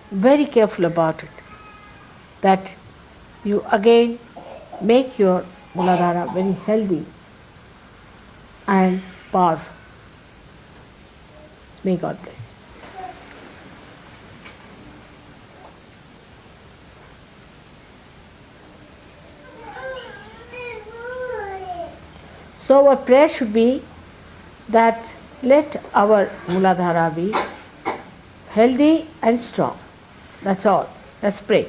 very careful about it, that you again make your Muladhara very healthy and powerful. May God bless. So our prayer should be that let our Muladhara be healthy and strong. That's all. Let's pray.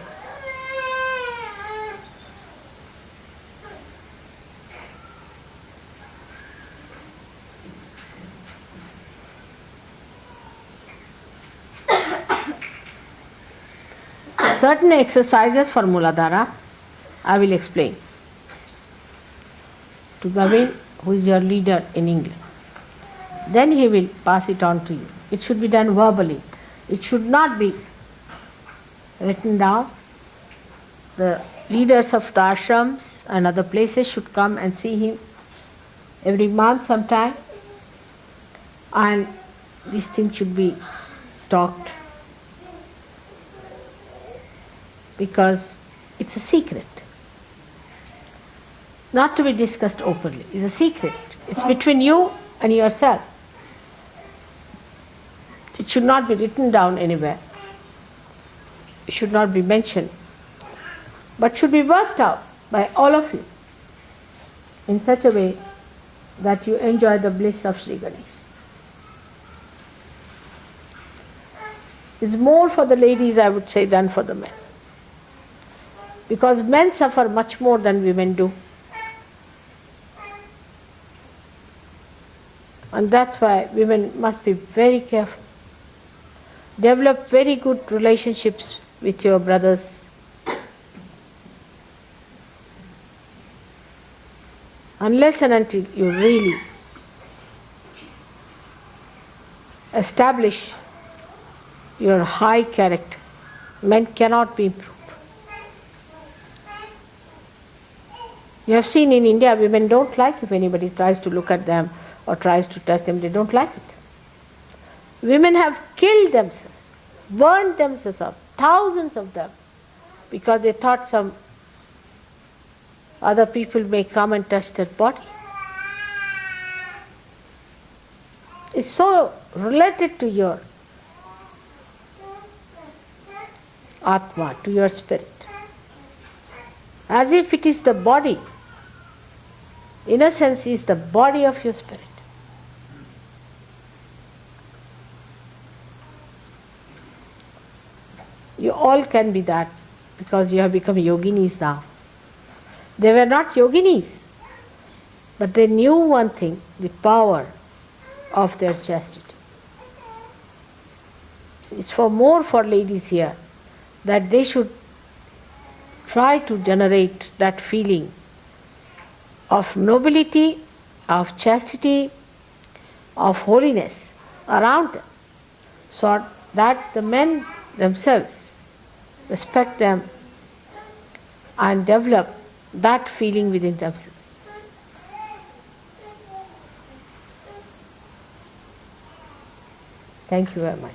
Certain exercises for Muladhara I will explain to Gavin, who is your leader in England. Then he will pass it on to you. It should be done verbally. It should not be written down. The leaders of the ashrams and other places should come and see him every month sometime, and these things should be talked, because it's a secret, not to be discussed openly. It's a secret. It's between you and yourself. It should not be written down anywhere. It should not be mentioned, but should be worked out by all of you in such a way that you enjoy the bliss of Sri Ganesh. It's more for the ladies, I would say, than for the men, because men suffer much more than women do. And that's why women must be very careful. Develop very good relationships with your brothers. Unless and until you really establish your high character, men cannot be improved. You have seen in India, women don't like if anybody tries to look at them or tries to touch them. They don't like it. Women have killed themselves, burned themselves up, thousands of them, because they thought some other people may come and touch their body. It's so related to your Atma, to your spirit, as if it is the body. Innocence is the body of your spirit. You all can be that, because you have become yoginis now. They were not yoginis. But they knew one thing, the power of their chastity. It's more for ladies here that they should try to generate that feeling of nobility, of chastity, of holiness around them, so that the men themselves respect them and develop that feeling within themselves. Thank you very much.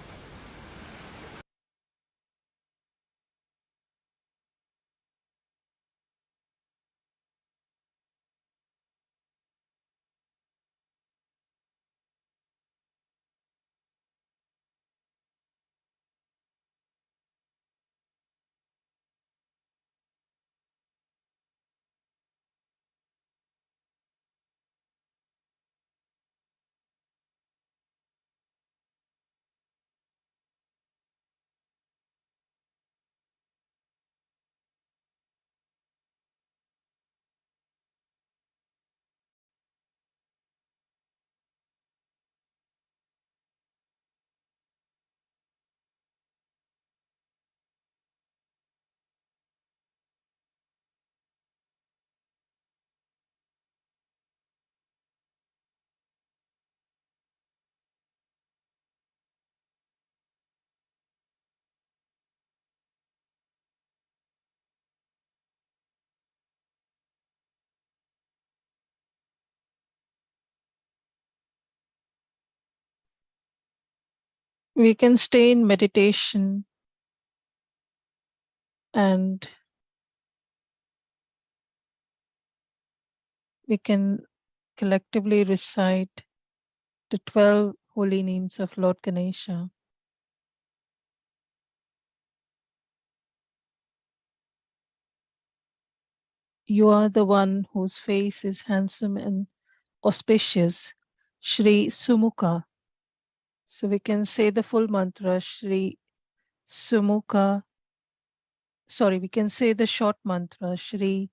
We can stay in meditation and we can collectively recite the 12 holy names of Lord Ganesha. You are the one whose face is handsome and auspicious, Shri Sumukha. So we can say the full mantra, Shri Sumukha. Sorry, we can say the short mantra, Shri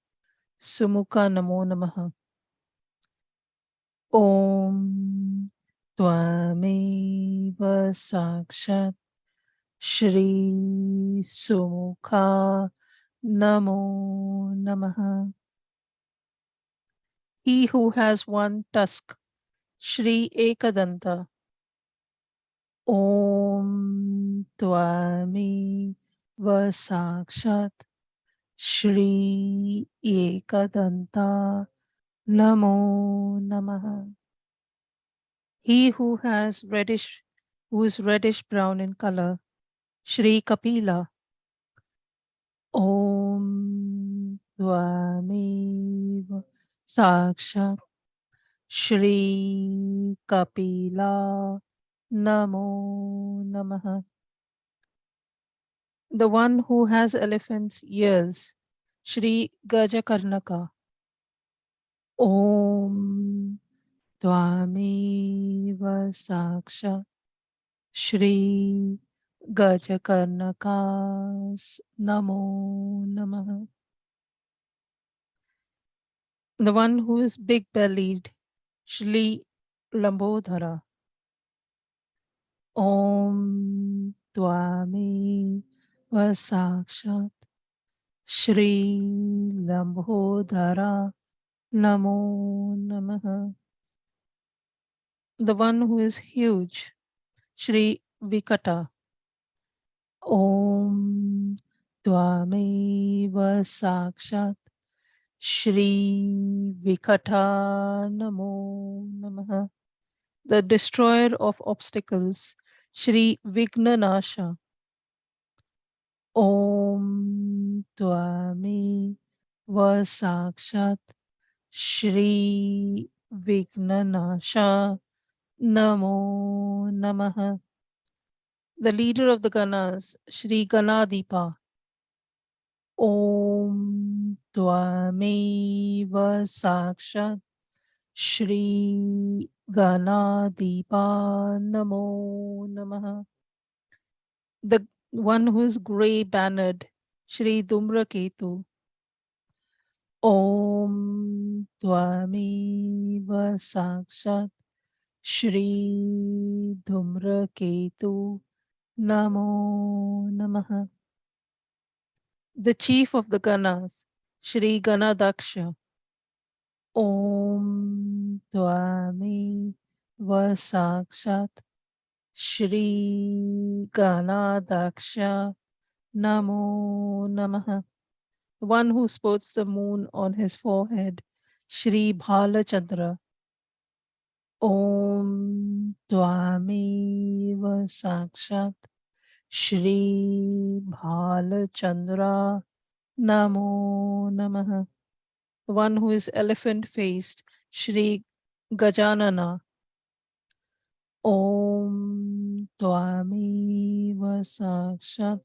Sumukha Namo Namaha. Om Tvameva Sakshat Shri Sumukha Namo Namaha. He who has one tusk, Shri Ekadanta. Om Tvameva Sakshat Shri Ekadanta Namo Namaha. He who is reddish brown in color, Shri Kapila. Om Tvameva Sakshat Shri Kapila Namo Namaha. The one who has elephant's ears, Shri Gajakarnaka. Om Tvameva Sakshat Shri Gajakarnakas Namo Namaha. The one who is big-bellied, Shri Lambodhara. Om Tvameva Sakshat Shri Lambodhara Namo Namaha. The one who is huge, Shri Vikata. Om Tvameva Sakshat Shri Vikata Namo Namaha. The destroyer of obstacles, Shri Vignanasha. Om Tvameva Sakshat Shri Vignanasha Namo Namaha. The leader of the Ganas, Shri Ganadipa. Om Tvameva Sakshat Shri Ganadipa Namo Namaha. The one who is grey bannered, Shri Dhumraketu. Om Tvameva Sakshat Shri Dhumraketu Namo Namaha. The chief of the Ganas, Shri Ganadaksha, Om Tvameva Sakshat Shri Ganadaksha Namo Namaha. The one who sports the moon on his forehead, Shri Bhalachandra. Om Tvameva Sakshat Shri Bhalachandra Namo Namaha. The one who is elephant faced, Shri Gajanana. Om Tvameva Sakshat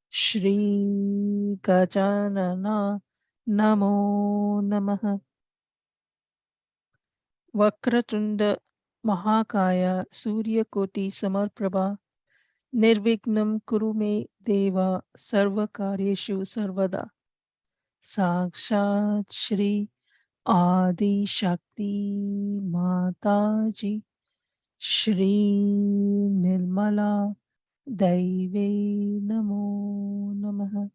Shri Gajanana Namo Namaha. Vakratunda Mahakaya Surya Koti Samarprabha Nirvignam Kurume Deva Sarva Karyeshu Sarvada. Sakshat Shri Adi Shakti Mataji Shri Nirmala Daive Namo Namaha.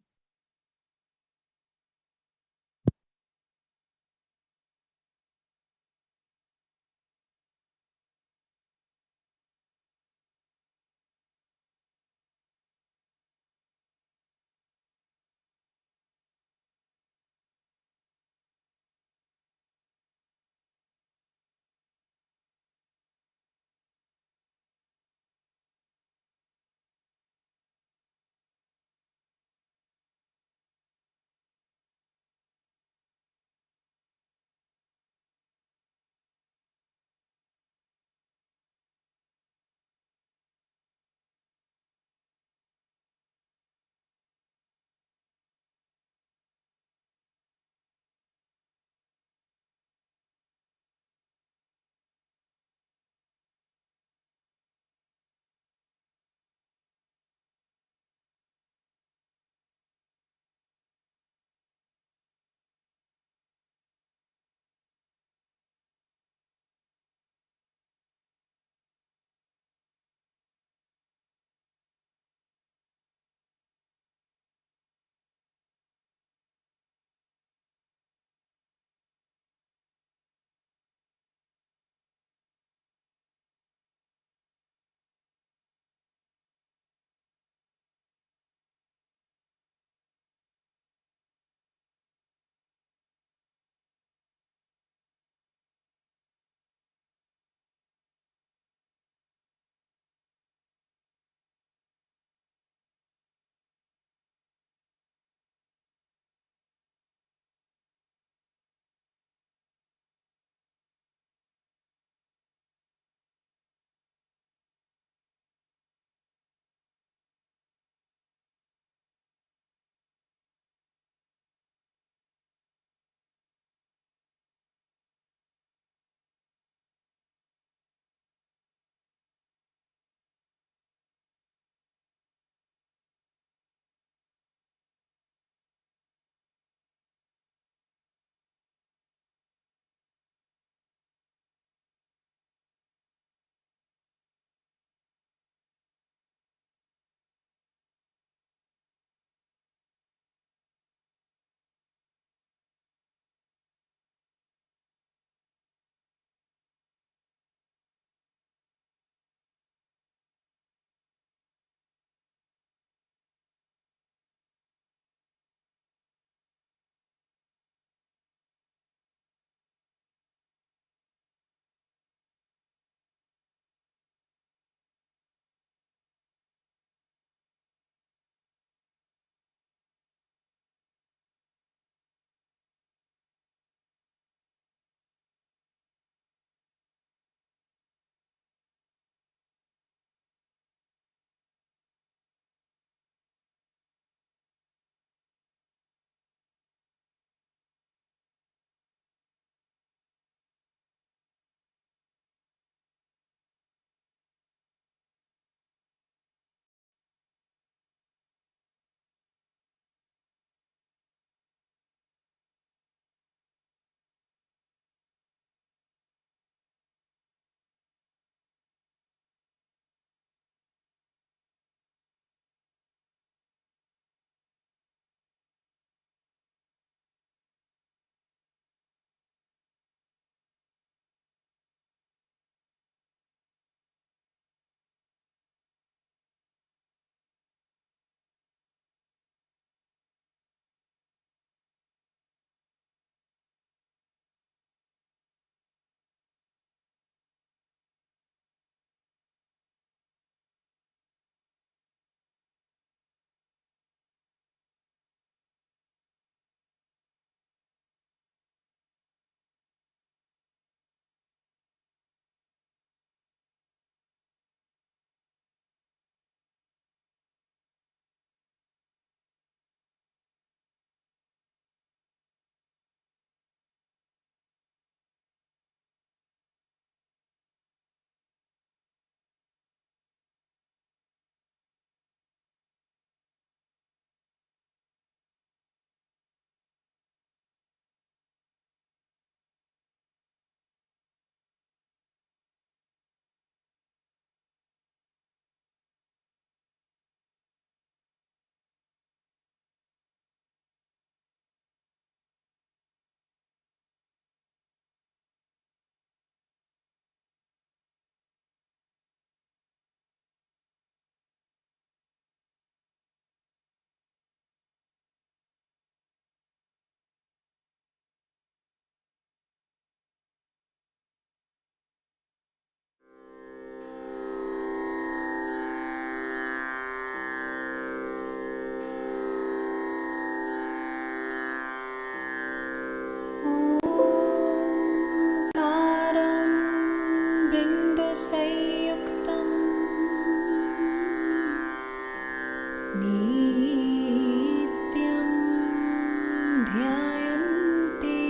ध्यायन्ति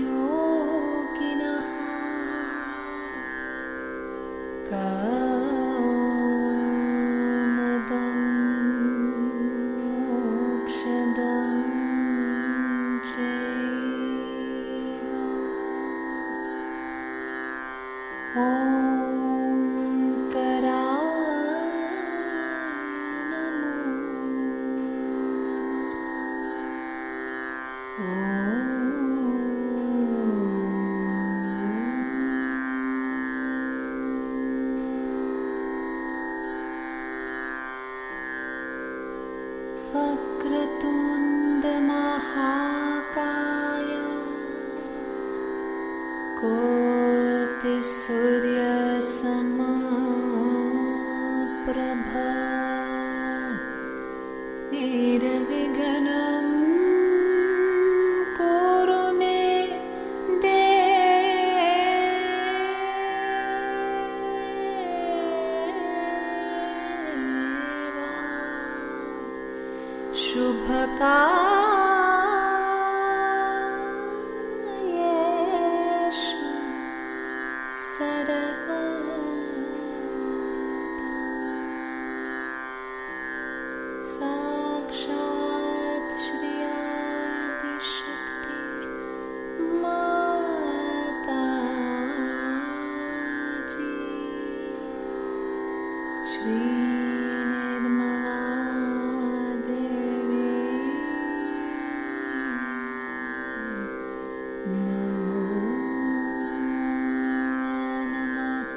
योगिनः कामदं मोक्षदं चैव ॐ कराय वक्रतुण्डमहाकाय कोटिसूर्यसमप्रभ निर्विघ्नं कुरु मे शुभकार्येषु सर्वदा साक्षात् श्री आदिशक्ति माताजी श्री निर्मला देवी नमो नमः।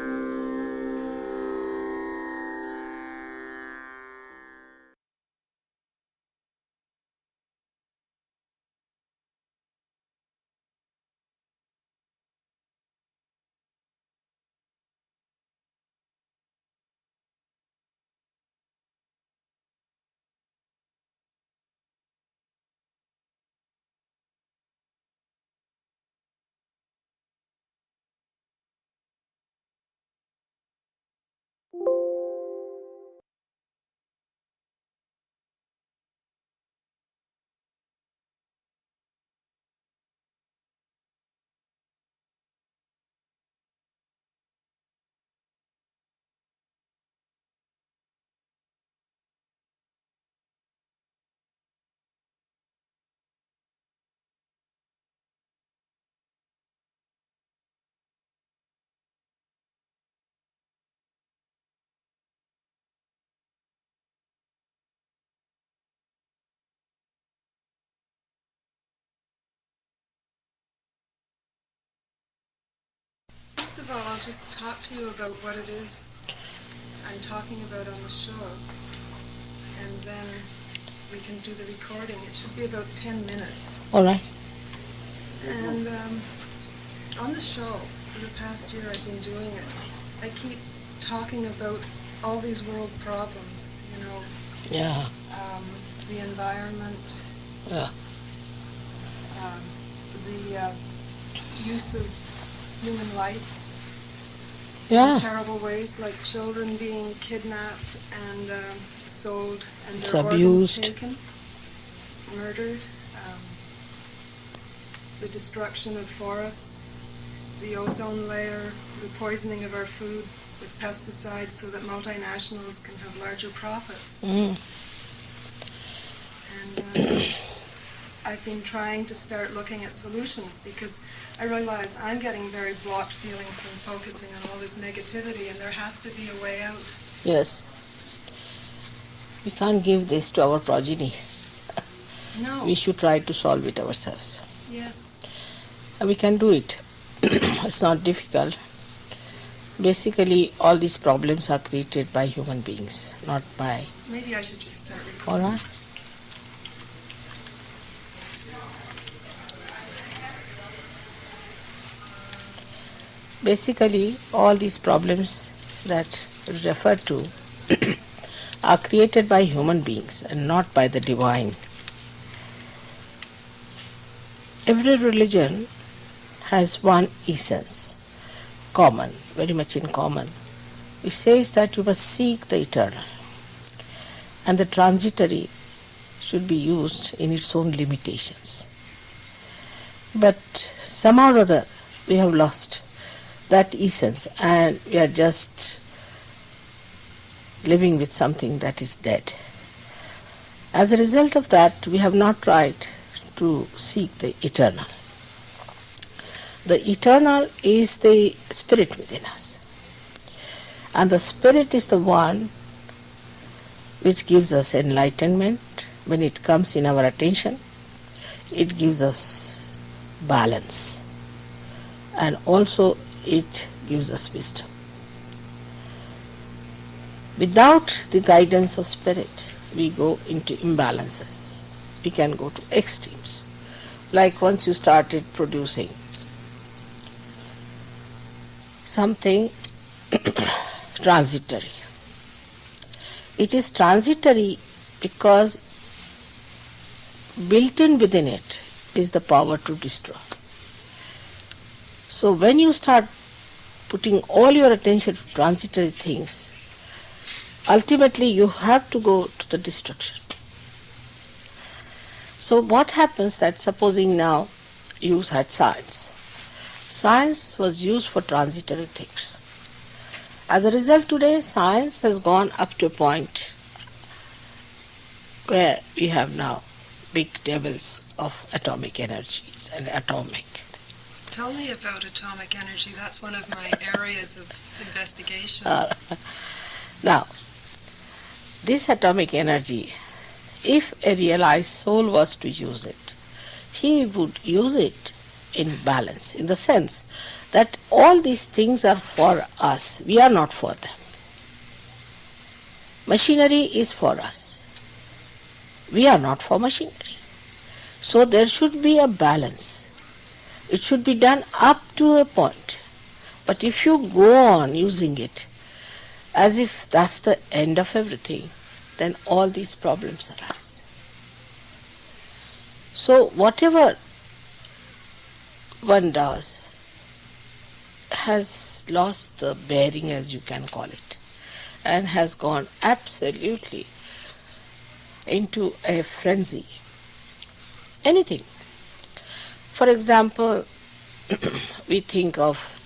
First of all, I'll just talk to you about what it is I'm talking about on the show, and then we can do the recording. It should be about 10 minutes. All right. And on the show, for the past year I've been doing it, I keep talking about all these world problems, you know, Yeah. the environment, Yeah. the use of human life Yeah. in terrible ways, like children being kidnapped and sold and It's their abused. organs taken, murdered, the destruction of forests, the ozone layer, the poisoning of our food with pesticides so that multinationals can have larger profits. Mm. And I've been trying to start looking at solutions because I realize I'm getting very blocked feeling from focusing on all this negativity, and there has to be a way out. Yes. We can't give this to our progeny. No. We should try to solve it ourselves. Yes. And we can do it. It's not difficult. Basically, all these problems are created by human beings, not by... Maybe I should just start All recording. right. Basically, all these problems that refer to are created by human beings and not by the divine. Every religion has one essence, common, very much in common, which says that you must seek the eternal, and the transitory should be used in its own limitations. But somehow or other we have lost that essence and we are just living with something that is dead. As a result of that, we have not tried to seek the eternal. The eternal is the spirit within us. And the spirit is the one which gives us enlightenment. When it comes in our attention, it gives us balance. And also it gives us wisdom. Without the guidance of spirit, we go into imbalances. We can go to extremes. Like once you started producing something transitory. It is transitory because built in within it is the power to destroy. So when you start putting all your attention to transitory things, ultimately you have to go to the destruction. So what happens that supposing now you had science. Science was used for transitory things. As a result today science has gone up to a point where we have now big devils of atomic energies and atomic. Tell me about atomic energy. That's one of my areas of investigation. Now, this atomic energy, if a realized soul was to use it, he would use it in balance, in the sense that all these things are for us, we are not for them. Machinery is for us, we are not for machinery. So there should be a balance. It should be done up to a point. But if you go on using it as if that's the end of everything, then all these problems arise. So whatever one does has lost the bearing, as you can call it, and has gone absolutely into a frenzy. Anything. For example, we think of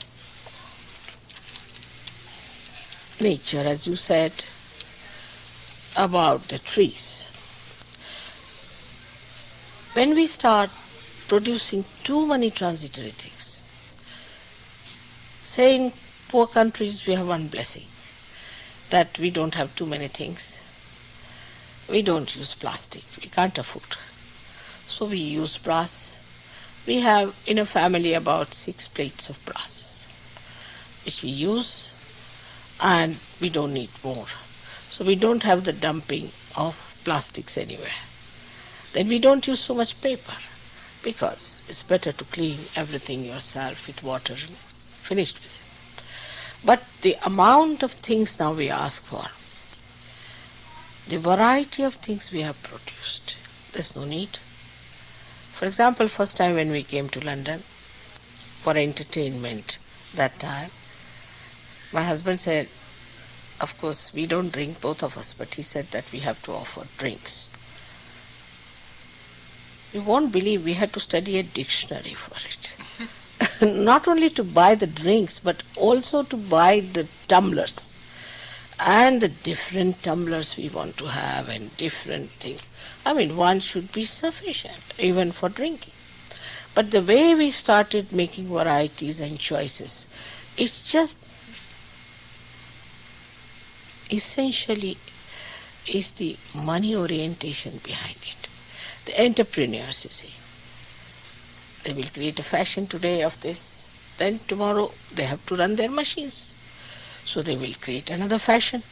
nature, as you said, about the trees. When we start producing too many transitory things, say in poor countries we have one blessing, that we don't have too many things. We don't use plastic, we can't afford. So we use brass. We have in a family about 6 plates of brass, which we use, and we don't need more. So we don't have the dumping of plastics anywhere. Then we don't use so much paper, because it's better to clean everything yourself with water and finished with it. But the amount of things now we ask for, the variety of things we have produced, there's no need. For example, first time when we came to London for entertainment, that time, my husband said, of course we don't drink, both of us, but he said that we have to offer drinks. You won't believe we had to study a dictionary for it. Not only to buy the drinks, but also to buy the tumblers. And the different tumblers we want to have and different things. I mean, one should be sufficient, even for drinking. But the way we started making varieties and choices, it's just essentially is the money orientation behind it. The entrepreneurs, you see, they will create a fashion today of this, then tomorrow they have to run their machines. So they will create another fashion,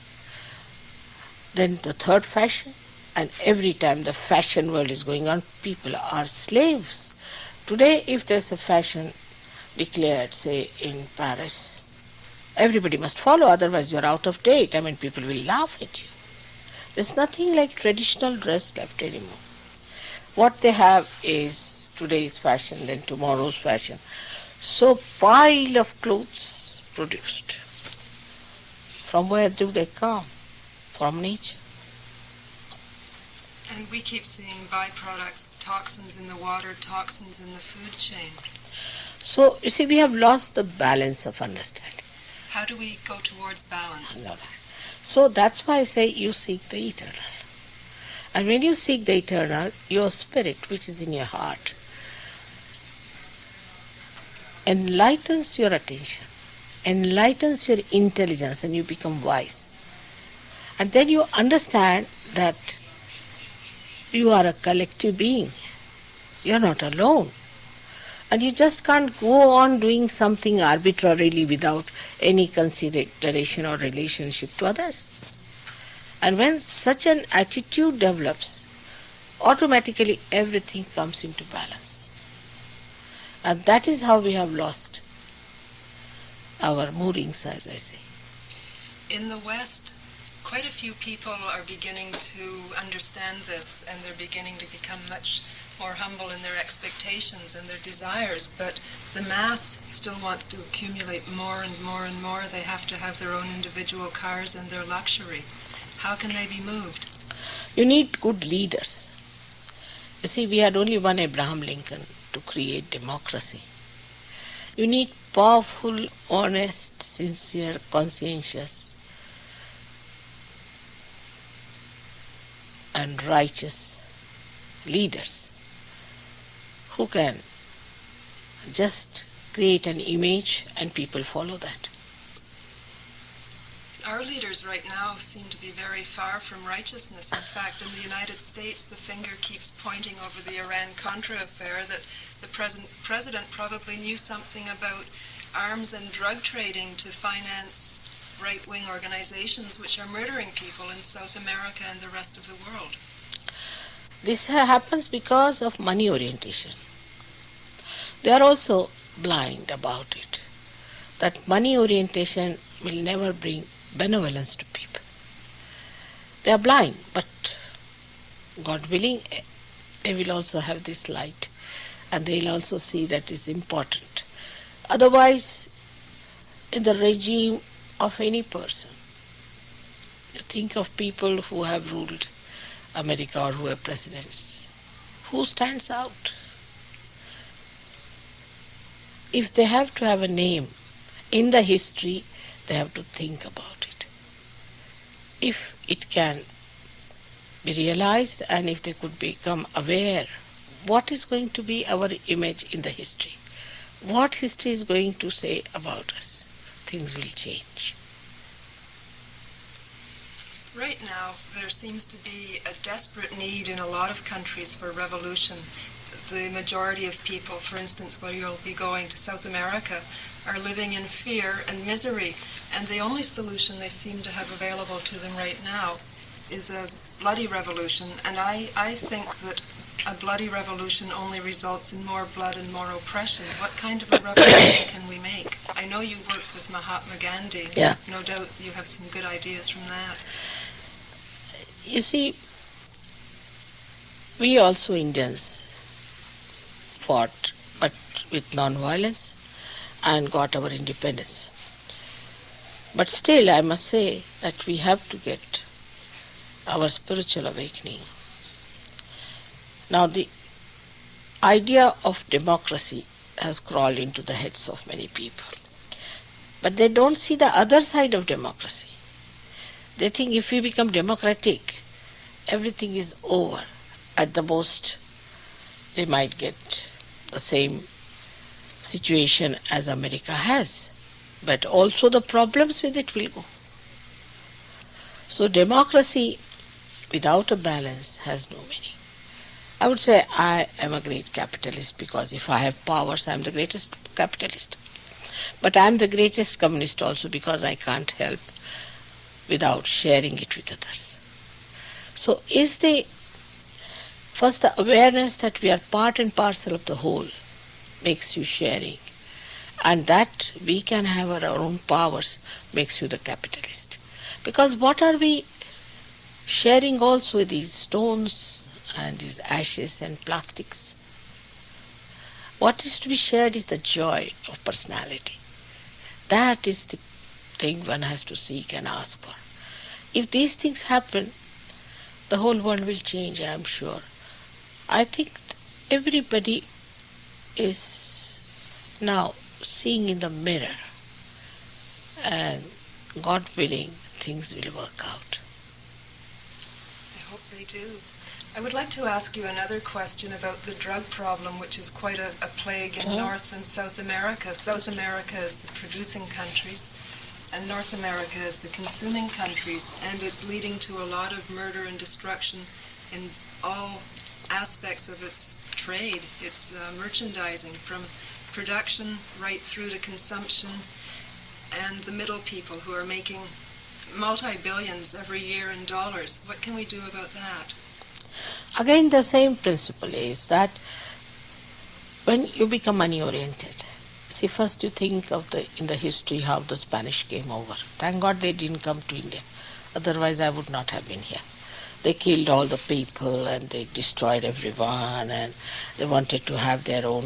then the third fashion, and every time the fashion world is going on, people are slaves. Today, if there's a fashion declared, say, in Paris, everybody must follow, otherwise you're out of date. I mean, people will laugh at you. There's nothing like traditional dress left anymore. What they have is today's fashion, then tomorrow's fashion. So pile of clothes produced. From where do they come? From nature. And we keep seeing byproducts, toxins in the water, toxins in the food chain. So, you see, we have lost the balance of understanding. How do we go towards balance? So that's why I say you seek the eternal. And when you seek the eternal, your spirit, which is in your heart, enlightens your attention, enlightens your intelligence, and you become wise. And then you understand that you are a collective being. You are not alone. And you just can't go on doing something arbitrarily without any consideration or relationship to others. And when such an attitude develops, automatically everything comes into balance. And that is how we have lost our moorings, as I say. In the West, quite a few people are beginning to understand this, and they're beginning to become much more humble in their expectations and their desires, but the mass still wants to accumulate more and more and more. They have to have their own individual cars and their luxury. How can they be moved? You need good leaders. You see, we had only one Abraham Lincoln to create democracy. You need powerful, honest, sincere, conscientious, and righteous leaders who can just create an image and people follow that. Our leaders right now seem to be very far from righteousness. In fact, in the United States, the finger keeps pointing over the Iran-Contra affair that the president probably knew something about arms and drug trading to finance right-wing organizations which are murdering people in South America and the rest of the world. This happens because of money orientation. They are also blind about it, that money orientation will never bring benevolence to people. They are blind, but God willing, they will also have this light and they will also see that is important. Otherwise, in the regime of any person, you think of people who have ruled America or who are presidents, who stands out? If they have to have a name in the history, they have to think about it. If it can be realized and if they could become aware, what is going to be our image in the history? What history is going to say about us? Things will change. Right now, there seems to be a desperate need in a lot of countries for revolution. The majority of people, for instance, where you'll be going to South America, are living in fear and misery, and the only solution they seem to have available to them right now is a bloody revolution, and I think that a bloody revolution only results in more blood and more oppression. What kind of a revolution can we make? I know you worked with Mahatma Gandhi. Yeah. No doubt you have some good ideas from that. You see, we also Indians fought, but with non-violence, and got our independence. But still, I must say that we have to get our spiritual awakening. Now, the idea of democracy has crawled into the heads of many people. But they don't see the other side of democracy. They think if we become democratic, everything is over. At the most, they might get the same situation as America has. But also the problems with it will go. So democracy without a balance has no meaning. I would say I am a great capitalist because if I have powers, I am the greatest capitalist. But I am the greatest communist also because I can't help without sharing it with others. So is first the awareness that we are part and parcel of the whole makes you sharing, and that we can have our own powers makes you the capitalist. Because what are we sharing also with these stones and these ashes and plastics? What is to be shared is the joy of personality. That is the thing one has to seek and ask for. If these things happen, the whole world will change, I am sure. I think everybody is now seeing in the mirror, and God willing, things will work out. I hope they do. I would like to ask you another question about the drug problem, which is quite a plague in North and South America. South America is the producing countries, and North America is the consuming countries, and it's leading to a lot of murder and destruction in all aspects of its trade, its merchandising, from production right through to consumption, and the middle people who are making multi-billions every year in dollars. What can we do about that? Again, the same principle is that when you become money-oriented, see, first you think of in the history how the Spanish came over. Thank God they didn't come to India. Otherwise, I would not have been here. They killed all the people and they destroyed everyone, and they wanted to have their own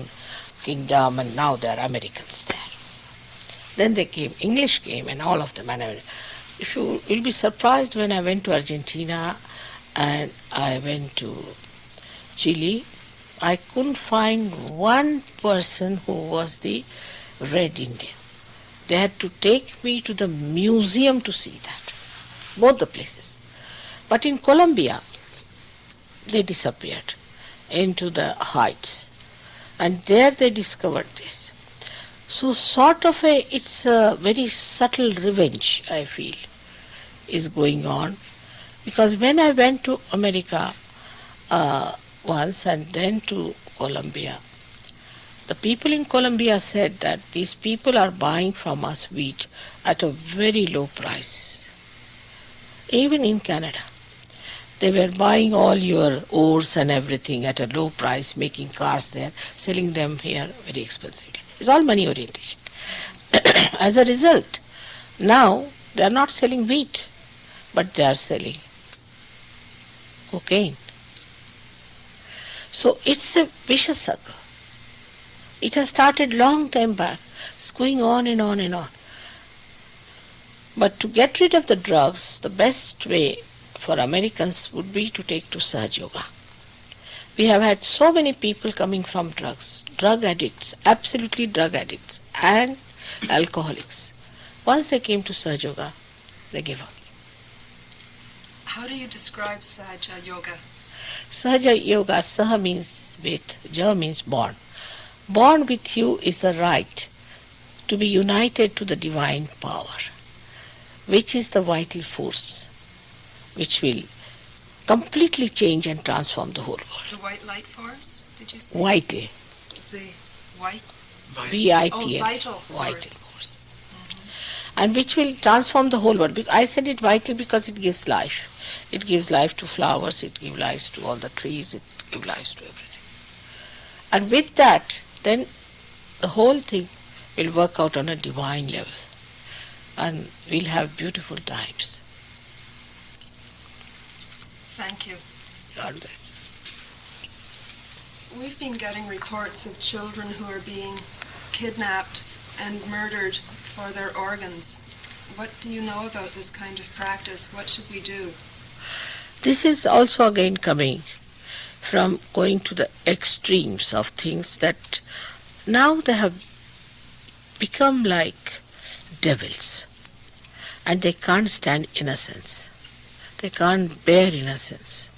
kingdom, and now they are Americans there. Then they came, English came, and all of them. And if you will be surprised, when I went to Argentina and I went to Chile, I couldn't find one person who was the Red Indian. They had to take me to the museum to see that, both the places. But in Colombia, they disappeared into the heights, and there they discovered this. So sort of it's a very subtle revenge, I feel, is going on. Because when I went to America once and then to Colombia, the people in Colombia said that these people are buying from us wheat at a very low price. Even in Canada, they were buying all your ores and everything at a low price, making cars there, selling them here very expensively. It's all money orientation. As a result, now they are not selling wheat, but they are selling cocaine. So it's a vicious circle. It has started long time back. It's going on and on and on. But to get rid of the drugs, the best way for Americans would be to take to Sahaja Yoga. We have had so many people coming from drugs, drug addicts, absolutely drug addicts, and alcoholics. Once they came to Sahaja Yoga, they gave up. How do you describe Sahaja Yoga? Sahaja Yoga, Saha means with, Ja means born. Born with you is the right to be united to the divine power, which is the vital force, which will completely change and transform the whole world. The white light force, did you say? Vital. The white? V-I-T-L. Oh, vital Vital force. force. And which will transform the whole world. I said it vital because it gives life. It gives life to flowers, it gives life to all the trees, it gives life to everything. And with that, then the whole thing will work out on a divine level. And we'll have beautiful times. Thank you. God bless. We've been getting reports of children who are being kidnapped and murdered for their organs. What do you know about this kind of practice? What should we do? This is also again coming from going to the extremes of things that now they have become like devils, and they can't stand innocence. They can't bear innocence.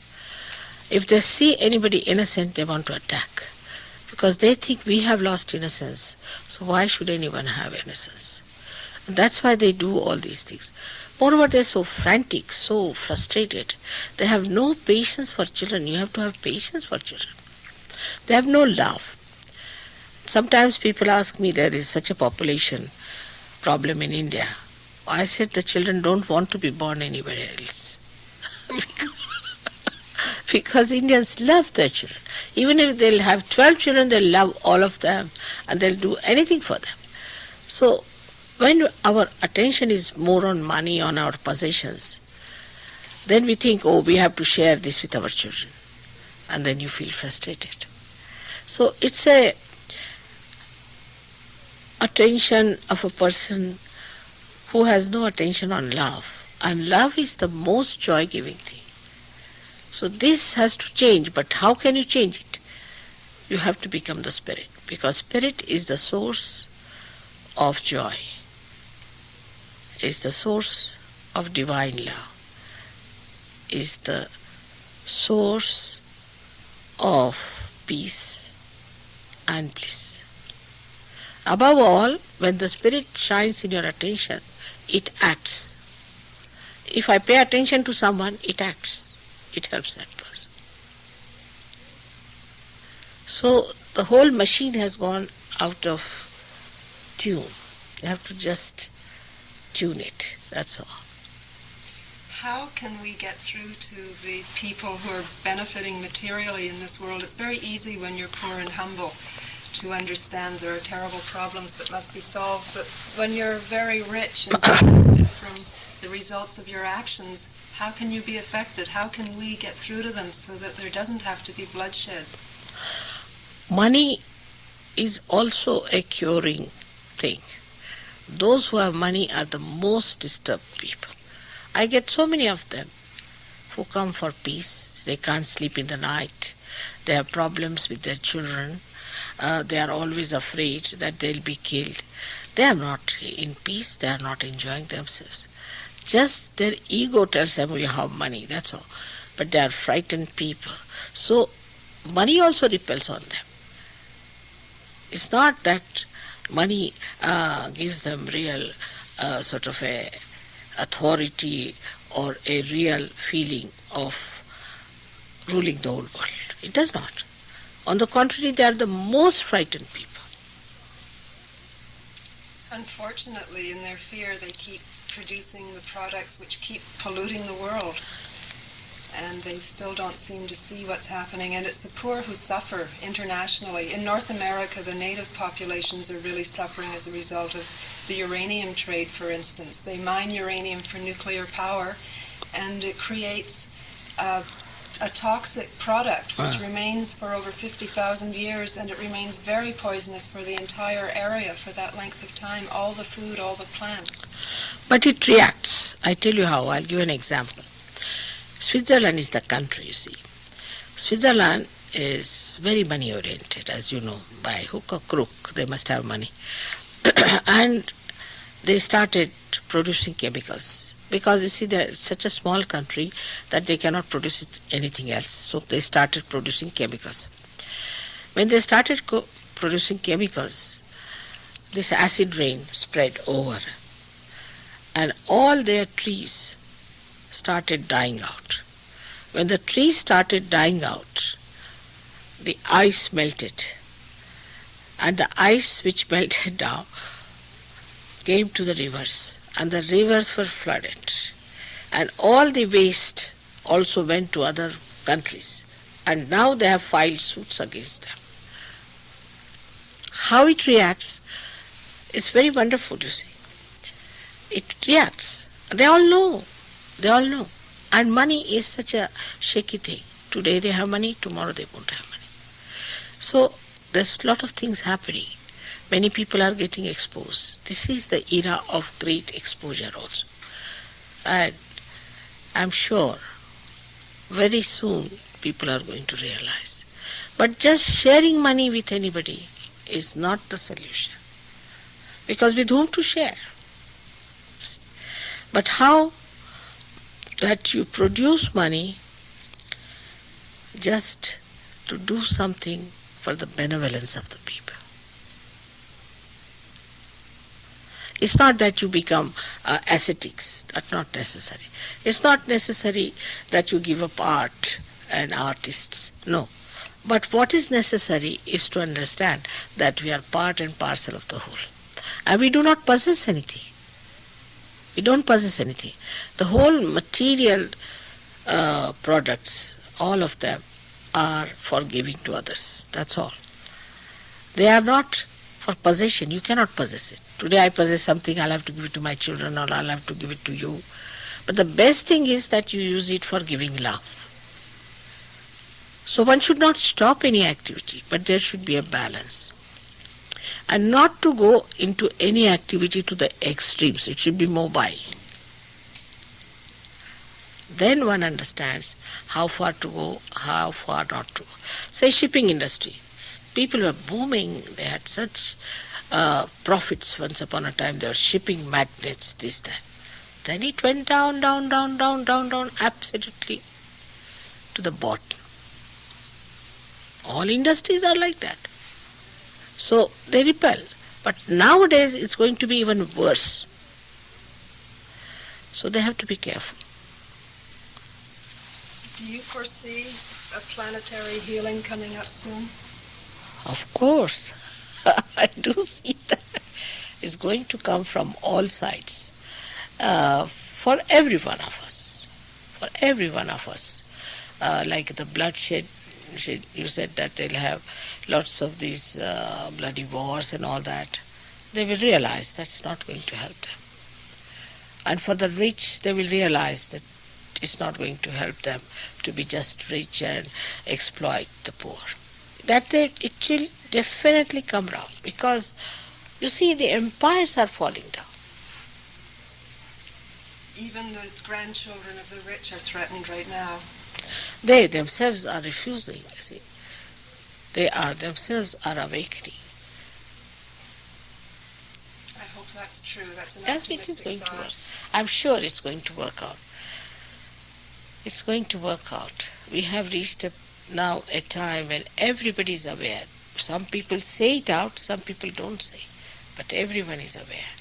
If they see anybody innocent, they want to attack, because they think we have lost innocence, so why should anyone have innocence? And that's why they do all these things. Moreover, they're so frantic, so frustrated. They have no patience for children. You have to have patience for children. They have no love. Sometimes people ask me, there is such a population problem in India. I said the children don't want to be born anywhere else. Because Indians love their children. Even if they'll have 12 children, they'll love all of them and they'll do anything for them. So when our attention is more on money, on our possessions, then we think, oh, we have to share this with our children. And then you feel frustrated. So it's a attention of a person who has no attention on love. And love is the most joy-giving thing. So this has to change, but how can you change it? You have to become the spirit, because spirit is the source of joy, is the source of divine love, is the source of peace and bliss. Above all, when the spirit shines in your attention, it acts. If I pay attention to someone, it acts. It helps that person. So the whole machine has gone out of tune. You have to just tune it, that's all. How can we get through to the people who are benefiting materially in this world? It's very easy when you're poor and humble to understand there are terrible problems that must be solved, but when you're very rich and benefited from the results of your actions, how can you be affected? How can we get through to them so that there doesn't have to be bloodshed? Money is also a curing thing. Those who have money are the most disturbed people. I get so many of them who come for peace. They can't sleep in the night. They have problems with their children. They are always afraid that they'll be killed. They are not in peace. They are not enjoying themselves. Just their ego tells them we have money, that's all. But they are frightened people. So money also repels on them. It's not that money gives them real sort of a authority or a real feeling of ruling the whole world. It does not. On the contrary, they are the most frightened people. Unfortunately, in their fear, they keep producing the products which keep polluting the world. And they still don't seem to see what's happening. And it's the poor who suffer internationally. In North America, the native populations are really suffering as a result of the uranium trade, for instance. They mine uranium for nuclear power, and it creates a toxic product which remains for over 50,000 years, and it remains very poisonous for the entire area for that length of time, all the food, all the plants. But it reacts. I tell you how. I'll give an example. Switzerland is the country, you see. Switzerland is very money oriented, as you know, by hook or crook. They must have money. And they started producing chemicals because, you see, they're such a small country that they cannot produce anything else. So they started producing chemicals. When they started producing chemicals, this acid rain spread over, and all their trees started dying out. When the trees started dying out, the ice melted, and the ice which melted down came to the rivers, and the rivers were flooded, and all the waste also went to other countries, and now they have filed suits against them. How it reacts is very wonderful, you see. It reacts. They all know. They all know. And money is such a shaky thing. Today they have money, tomorrow they won't have money. So there's a lot of things happening. Many people are getting exposed. This is the era of great exposure also. And I'm sure very soon people are going to realize. But just sharing money with anybody is not the solution. Because with whom to share? But how that you produce money just to do something for the benevolence of the people. It's not that you become ascetics. That's not necessary. It's not necessary that you give up art and artists. No. But what is necessary is to understand that we are part and parcel of the whole. And we do not possess anything. We don't possess anything. The whole material products, all of them, are for giving to others. That's all. They are not for possession. You cannot possess it. Today I possess something, I'll have to give it to my children, or I'll have to give it to you. But the best thing is that you use it for giving love. So one should not stop any activity, but there should be a balance. And not to go into any activity to the extremes. It should be mobile. then one understands how far to go, how far not to go. Say shipping industry. People were booming. They had such profits once upon a time. They were shipping magnates, this, that. Then it went down, down, down, down, down, down, absolutely to the bottom. All industries are like that. So they repel. But nowadays it's going to be even worse. So they have to be careful. Do you foresee a planetary healing coming up soon? Of course, I do see that. It's going to come from all sides. For every one of us. For every one of us. Like the bloodshed, you said that they'll have lots of these bloody wars and all that. They will realize that's not going to help them. And for the rich, they will realize that it's not going to help them to be just rich and exploit the poor. It will definitely come round, because you see the empires are falling down. Even the grandchildren of the rich are threatened right now. They themselves are refusing, you see. They themselves are awakening. I hope that's true. That's an Yes, it is optimistic going to thought. work. I'm sure it's going to work out. It's going to work out. We have reached now a time when everybody is aware. Some people say it out, some people don't say. But everyone is aware.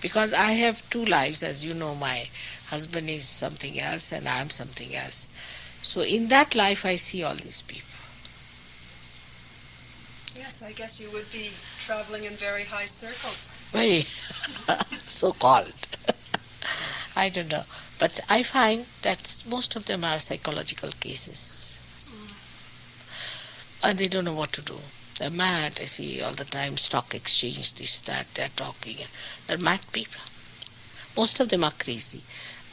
Because I have two lives, as you know, my husband is something else and I am something else. So in that life I see all these people. Yes, I guess you would be traveling in very high circles. Very so-called. I don't know. But I find that most of them are psychological cases. And they don't know what to do. They're mad. I see all the time stock exchange, this, that, they're talking. They're mad people. Most of them are crazy.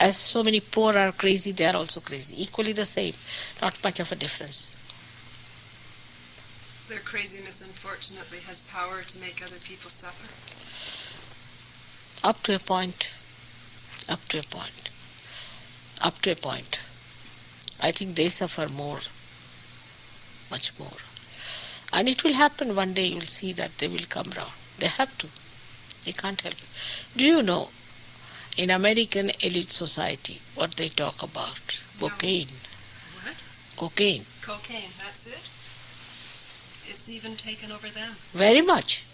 As so many poor are crazy, they are also crazy. Equally the same. Not much of a difference. Their craziness, unfortunately, has power to make other people suffer. Up to a point. Up to a point. Up to a point. I think they suffer more. Much more. And it will happen one day. You will see that they will come round. They have to. They can't help it. Do you know, in American elite society, what they talk about? No. Cocaine. What? Cocaine. Cocaine, that's it? It's even taken over them. Very much.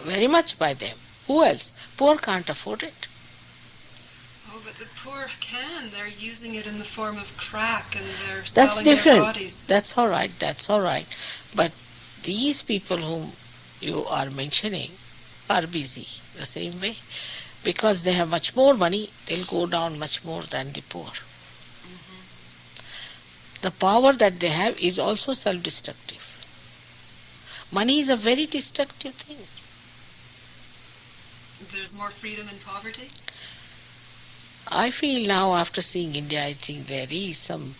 Very much by them. Who else? Poor can't afford it. Oh, but the poor can. They're using it in the form of crack and they're That's selling different. their bodies. That's all right. That's all right. But these people whom you are mentioning are busy the same way. Because they have much more money, they'll go down much more than the poor. The power that they have is also self-destructive. Money is a very destructive thing. There's more freedom in poverty? I feel now, after seeing India, I think there is some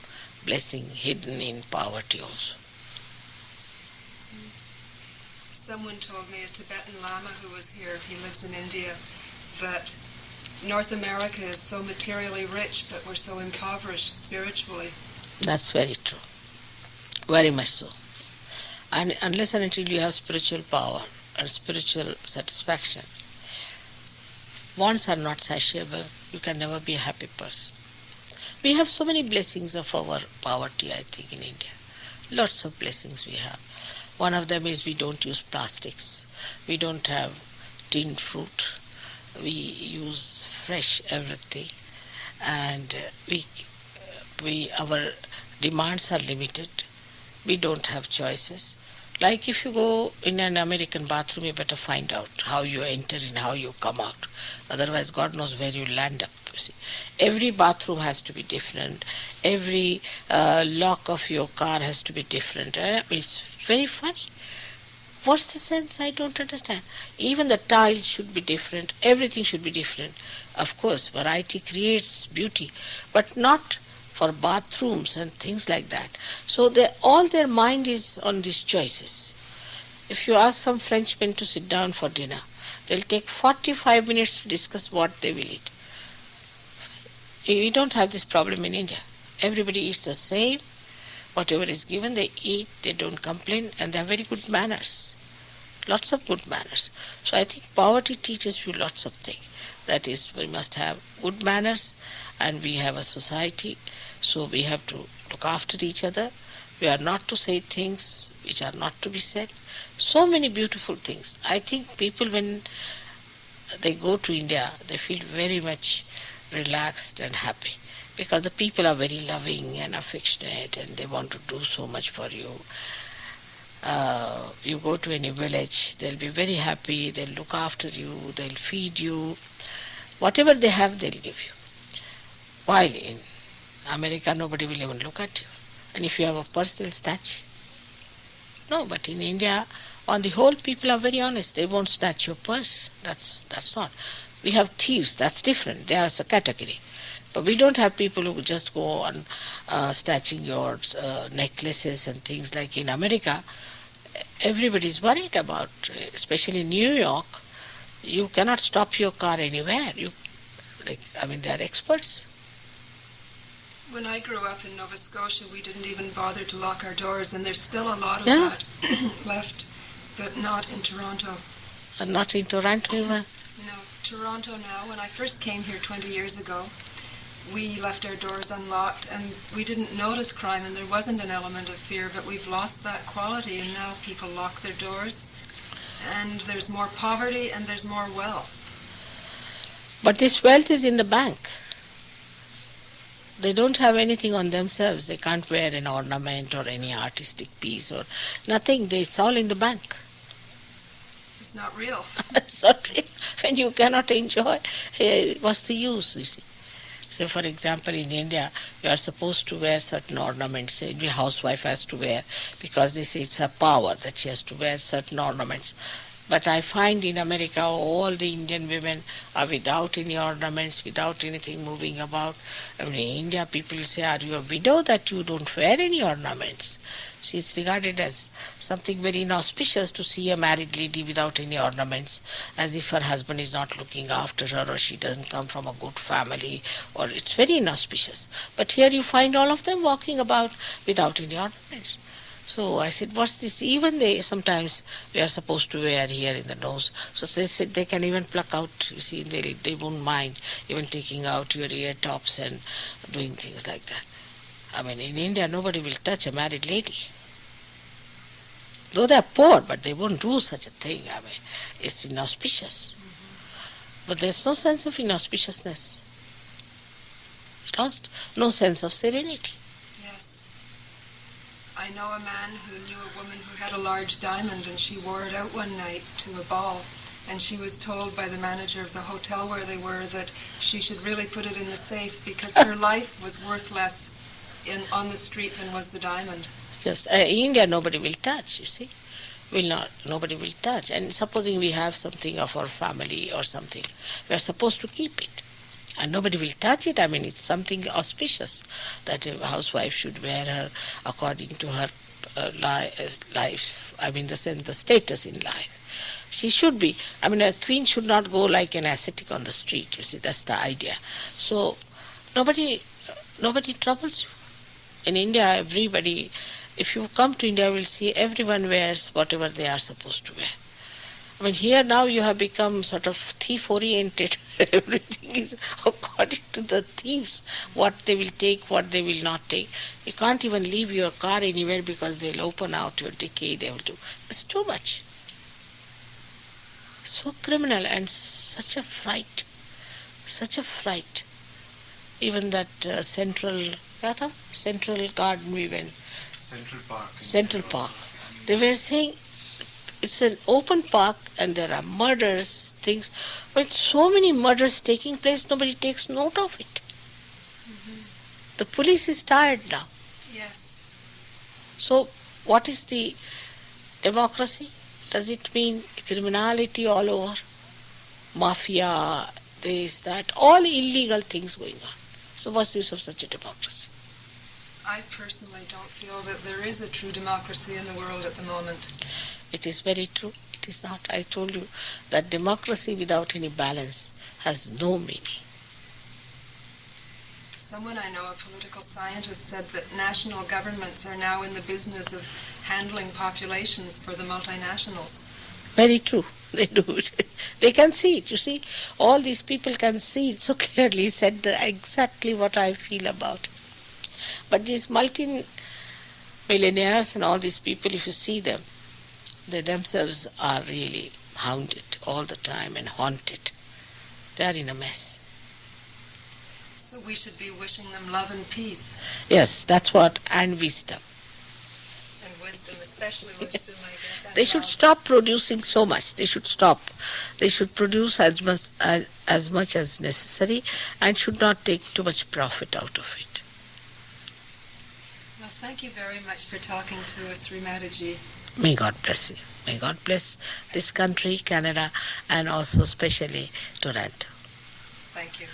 blessing hidden in poverty also. Someone told me, a Tibetan Lama who was here, he lives in India, that North America is so materially rich, but we're so impoverished spiritually. That's very true. Very much so. And unless and until you have spiritual power and spiritual satisfaction, wants are not satiable, you can never be a happy person. We have so many blessings of our poverty, I think, in India. Lots of blessings we have. One of them is we don't use plastics. We don't have tinned fruit. We use fresh everything. And our demands are limited. We don't have choices. Like if you go in an American bathroom, you better find out how you enter and how you come out. Otherwise, God knows where you land up. You see, every bathroom has to be different. Every lock of your car has to be different. It's very funny. What's the sense? I don't understand. Even the tiles should be different. Everything should be different. Of course, variety creates beauty, but not for bathrooms and things like that. So all their mind is on these choices. If you ask some Frenchmen to sit down for dinner, they'll take 45 minutes to discuss what they will eat. We don't have this problem in India. Everybody eats the same. Whatever is given, they eat, they don't complain, and they have very good manners. Lots of good manners. So I think poverty teaches you lots of things. That is, we must have good manners, and we have a society, so we have to look after each other. We are not to say things which are not to be said. So many beautiful things. I think people, when they go to India, they feel very much relaxed and happy, because the people are very loving and affectionate, and they want to do so much for you. You go to any village, they'll be very happy, they'll look after you, they'll feed you. Whatever they have, they'll give you. While in America, nobody will even look at you. And if you have a purse, they'll snatch. No, but in India, on the whole, people are very honest. They won't snatch your purse. That's not. We have thieves, that's different. They are a category. But we don't have people who just go on snatching your necklaces and things like in America. Everybody's worried about, especially in New York, you cannot stop your car anywhere. They are experts. When I grew up in Nova Scotia, we didn't even bother to lock our doors, and there's still a lot of that left, but not in Toronto. Not in Toronto even? No, Toronto now. When I first came here 20 years ago, we left our doors unlocked, and we didn't notice crime, and there wasn't an element of fear, but we've lost that quality, and now people lock their doors, and there's more poverty, and there's more wealth. But this wealth is in the bank. They don't have anything on themselves. They can't wear an ornament or any artistic piece or nothing. It's all in the bank. It's not real. It's not real. When you cannot enjoy, what's the use, you see? So, for example, in India, you are supposed to wear certain ornaments. Every housewife has to wear, because they say it's her power that she has to wear certain ornaments. But I find in America, all the Indian women are without any ornaments, without anything moving about. In India, people say, are you a widow that you don't wear any ornaments? So it's regarded as something very inauspicious to see a married lady without any ornaments, as if her husband is not looking after her, or she doesn't come from a good family, or it's very inauspicious. But here you find all of them walking about without any ornaments. So I said, what's this? Even sometimes we are supposed to wear here in the nose. So they said they can even pluck out, you see, they won't mind even taking out your ear tops and doing things like that. In India, nobody will touch a married lady. Though they are poor, but they won't do such a thing. It's inauspicious. But there's no sense of inauspiciousness. It's lost. No sense of serenity. I know a man who knew a woman who had a large diamond, and she wore it out one night to a ball, and she was told by the manager of the hotel where they were that she should really put it in the safe, because her life was worth less on the street than was the diamond. Just in India, nobody will touch, you see. Nobody will touch. And supposing we have something of our family or something, we are supposed to keep it. And nobody will touch it. It's something auspicious that a housewife should wear her according to her life, the status in life. She should be, a queen should not go like an ascetic on the street, you see, that's the idea. So nobody troubles you. In India, everybody, if you come to India, you will see everyone wears whatever they are supposed to wear. Here now you have become sort of thief-oriented. Everything is according to the thieves, what they will take, what they will not take. You can't even leave your car anywhere because they'll open out your decay, they will do. It's too much. So criminal and such a fright. Even that Central Garden we went. Central Park. They were saying, it's an open park and there are murders, things. But so many murders taking place, nobody takes note of it. The police is tired now. Yes. So what is the democracy? Does it mean criminality all over? Mafia, this, that, all illegal things going on. So what's the use of such a democracy? I personally don't feel that there is a true democracy in the world at the moment. It is very true. It is not. I told you that democracy without any balance has no meaning. Someone I know, a political scientist, said that national governments are now in the business of handling populations for the multinationals. Very true. They do it. They can see it. You see, all these people can see it so clearly. Said exactly what I feel about it. But these multi-millionaires and all these people, if you see them, they themselves are really hounded all the time and haunted. They are in a mess. So we should be wishing them love and peace. Yes, that's what, and wisdom. And wisdom, especially wisdom, I guess. And They should love. stop producing so much. They should stop. They should produce as much as necessary and should not take too much profit out of it. Well, thank you very much for talking to us, Srimataji. May God bless you. May God bless this country, Canada, and also especially Toronto. Thank you.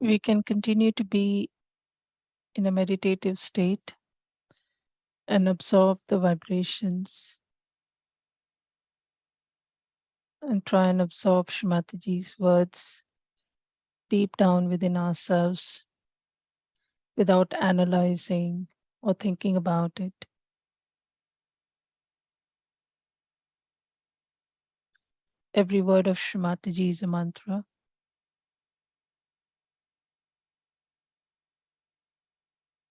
We can continue to be in a meditative state and absorb the vibrations and try and absorb Shrimataji's words deep down within ourselves without analyzing or thinking about it. Every word of Shrimataji is a mantra.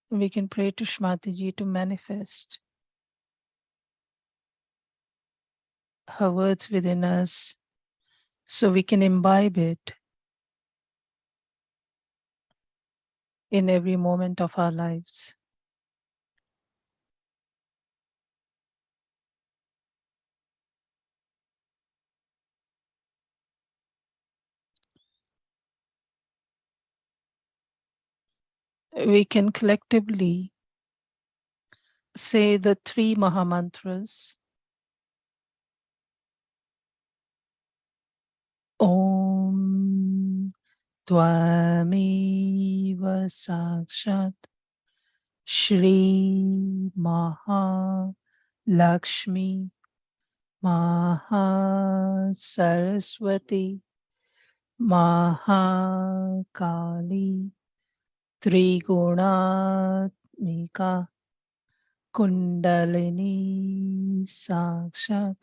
We can pray to Shrimataji to manifest her words within us so we can imbibe it in every moment of our lives. We can collectively say the 3 Mahamantras. Om Tvameva Sakshat Shri Maha Lakshmi Maha Saraswati Maha Kali Trigunatmika Kundalini Sakshat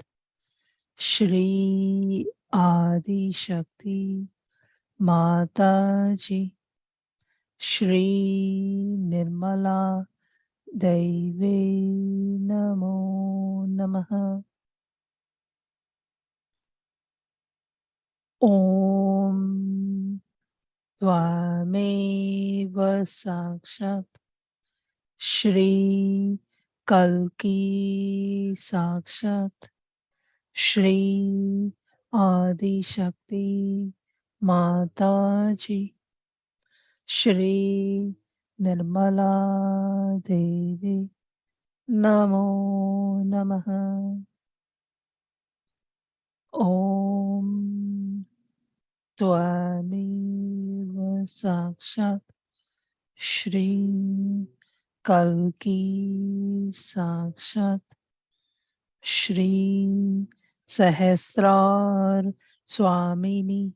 Shri Adi Shakti Mataji Shri Nirmala Deve Namo Namaha. Om Tvameva Sakshat Shri Kalki Sakshat Shri Adi Shakti Mataji Shri Nirmala Devi Namo Namaha. Om Tvameva Sakshat Shri Kalki Sakshat Shri Sahasrar Swamini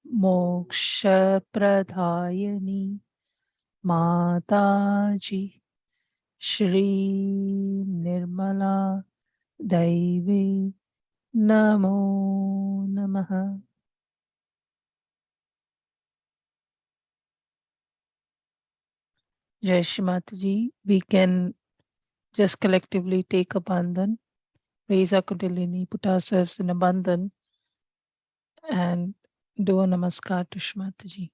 Moksha Pradayani Mataji Shri Nirmala Devi Namo Namaha. Jai Shri Mataji. We can just collectively take a bandhan, raise our kundalini, put ourselves in a bandhan, and do a namaskar to Shri Mataji.